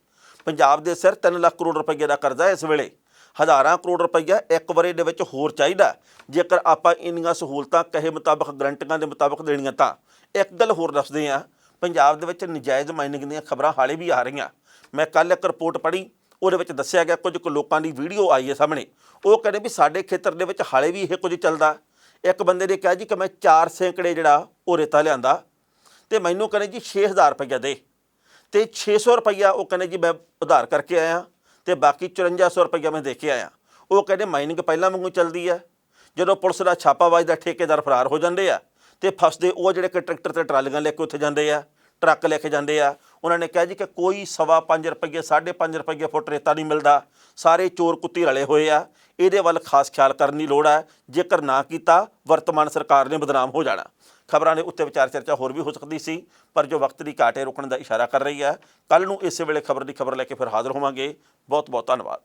ਪੰਜਾਬ ਦੇ ਸਿਰ 3 ਲੱਖ ਕਰੋੜ ਰੁਪਏ ਦਾ ਕਰਜ਼ਾ ਇਸ ਵੇਲੇ। ਹਜ਼ਾਰਾਂ ਕਰੋੜ ਰੁਪਈਆ ਇੱਕ ਵਰੇ ਦੇ ਵਿੱਚ ਹੋਰ ਚਾਹੀਦਾ ਜੇਕਰ ਆਪਾਂ ਇੰਨੀਆਂ ਸਹੂਲਤਾਂ ਕਹੇ ਮੁਤਾਬਕ ਗਰੰਟੀਆਂ ਦੇ ਮੁਤਾਬਕ ਦੇਣੀਆਂ ਤਾਂ। ਇੱਕ ਗੱਲ ਹੋਰ ਦੱਸਦੇ ਹਾਂ, ਪੰਜਾਬ ਦੇ ਵਿੱਚ ਨਜਾਇਜ਼ ਮਾਈਨਿੰਗ ਦੀਆਂ ਖਬਰਾਂ ਹਾਲੇ ਵੀ ਆ ਰਹੀਆਂ। ਮੈਂ ਕੱਲ੍ਹ ਇੱਕ ਰਿਪੋਰਟ ਪੜ੍ਹੀ, ਉਹਦੇ ਵਿੱਚ ਦੱਸਿਆ ਗਿਆ ਕੁਝ ਕੁ ਲੋਕਾਂ ਦੀ ਵੀਡੀਓ ਆਈ ਹੈ ਸਾਹਮਣੇ। ਉਹ ਕਹਿੰਦੇ ਵੀ ਸਾਡੇ ਖੇਤਰ ਦੇ ਵਿੱਚ ਹਾਲੇ ਵੀ ਇਹ ਕੁਝ ਚੱਲਦਾ। ਇੱਕ ਬੰਦੇ ਨੇ ਕਿਹਾ ਜੀ ਕਿ ਮੈਂ 4 ਸੈਂਕੜੇ ਜਿਹੜਾ ਉਹ ਰੇਤਾ ਲਿਆਂਦਾ ਅਤੇ ਮੈਨੂੰ ਕਹਿੰਦੇ ਜੀ 6000 ਰੁਪਈਆ ਦੇ, ਅਤੇ 600 ਰੁਪਈਆ ਉਹ ਕਹਿੰਦੇ ਜੀ ਮੈਂ ਉਧਾਰ ਕਰਕੇ ਆਇਆ ਅਤੇ ਬਾਕੀ 5400 ਰੁਪਈਆ ਮੈਂ ਦੇ ਕੇ ਆਇਆ। ਉਹ ਕਹਿੰਦੇ ਮਾਈਨਿੰਗ ਪਹਿਲਾਂ ਵਾਂਗੂ ਚੱਲਦੀ ਹੈ। ਜਦੋਂ ਪੁਲਿਸ ਦਾ ਛਾਪਾ ਵੱਜਦਾ ਠੇਕੇਦਾਰ ਫਰਾਰ ਹੋ ਜਾਂਦੇ ਆ ਅਤੇ ਫਸਦੇ ਉਹ ਜਿਹੜੇ ਕਿ ਟਰੈਕਟਰ ਅਤੇ ਟਰਾਲੀਆਂ ਲੈ ਕੇ ਉੱਥੇ ਜਾਂਦੇ ਆ, ਟਰੱਕ ਲੈ ਕੇ ਜਾਂਦੇ ਆ। ਉਹਨਾਂ ਨੇ ਕਿਹਾ ਜੀ ਕਿ ਕੋਈ 5.25 ਰੁਪਈਏ 5.5 ਰੁਪਈਏ ਫੁੱਟ ਰੇਤਾ ਨਹੀਂ ਮਿਲਦਾ, ਸਾਰੇ ਚੋਰ ਕੁੱਤੀ ਰਲੇ ਹੋਏ ਆ। ਇਹਦੇ ਵੱਲ ਖਾਸ ਖਿਆਲ ਕਰਨ ਦੀ ਲੋੜ ਹੈ, ਜੇਕਰ ਨਾ ਕੀਤਾ ਵਰਤਮਾਨ ਸਰਕਾਰ ਨੇ ਬਦਨਾਮ ਹੋ ਜਾਣਾ। ਖਬਰਾਂ ਦੇ ਉੱਤੇ ਵਿਚਾਰ ਚਰਚਾ ਹੋਰ ਵੀ ਹੋ ਸਕਦੀ ਸੀ, ਪਰ ਜੋ ਵਕਤ ਦੀ ਘਾਟ ਹੈ ਰੁਕਣ ਦਾ ਇਸ਼ਾਰਾ ਕਰ ਰਹੀ ਹੈ। ਕੱਲ੍ਹ ਨੂੰ ਇਸੇ ਵੇਲੇ ਖਬਰ ਦੀ ਖਬਰ ਲੈ ਕੇ ਫਿਰ ਹਾਜ਼ਰ ਹੋਵਾਂਗੇ। ਬਹੁਤ ਬਹੁਤ ਧੰਨਵਾਦ।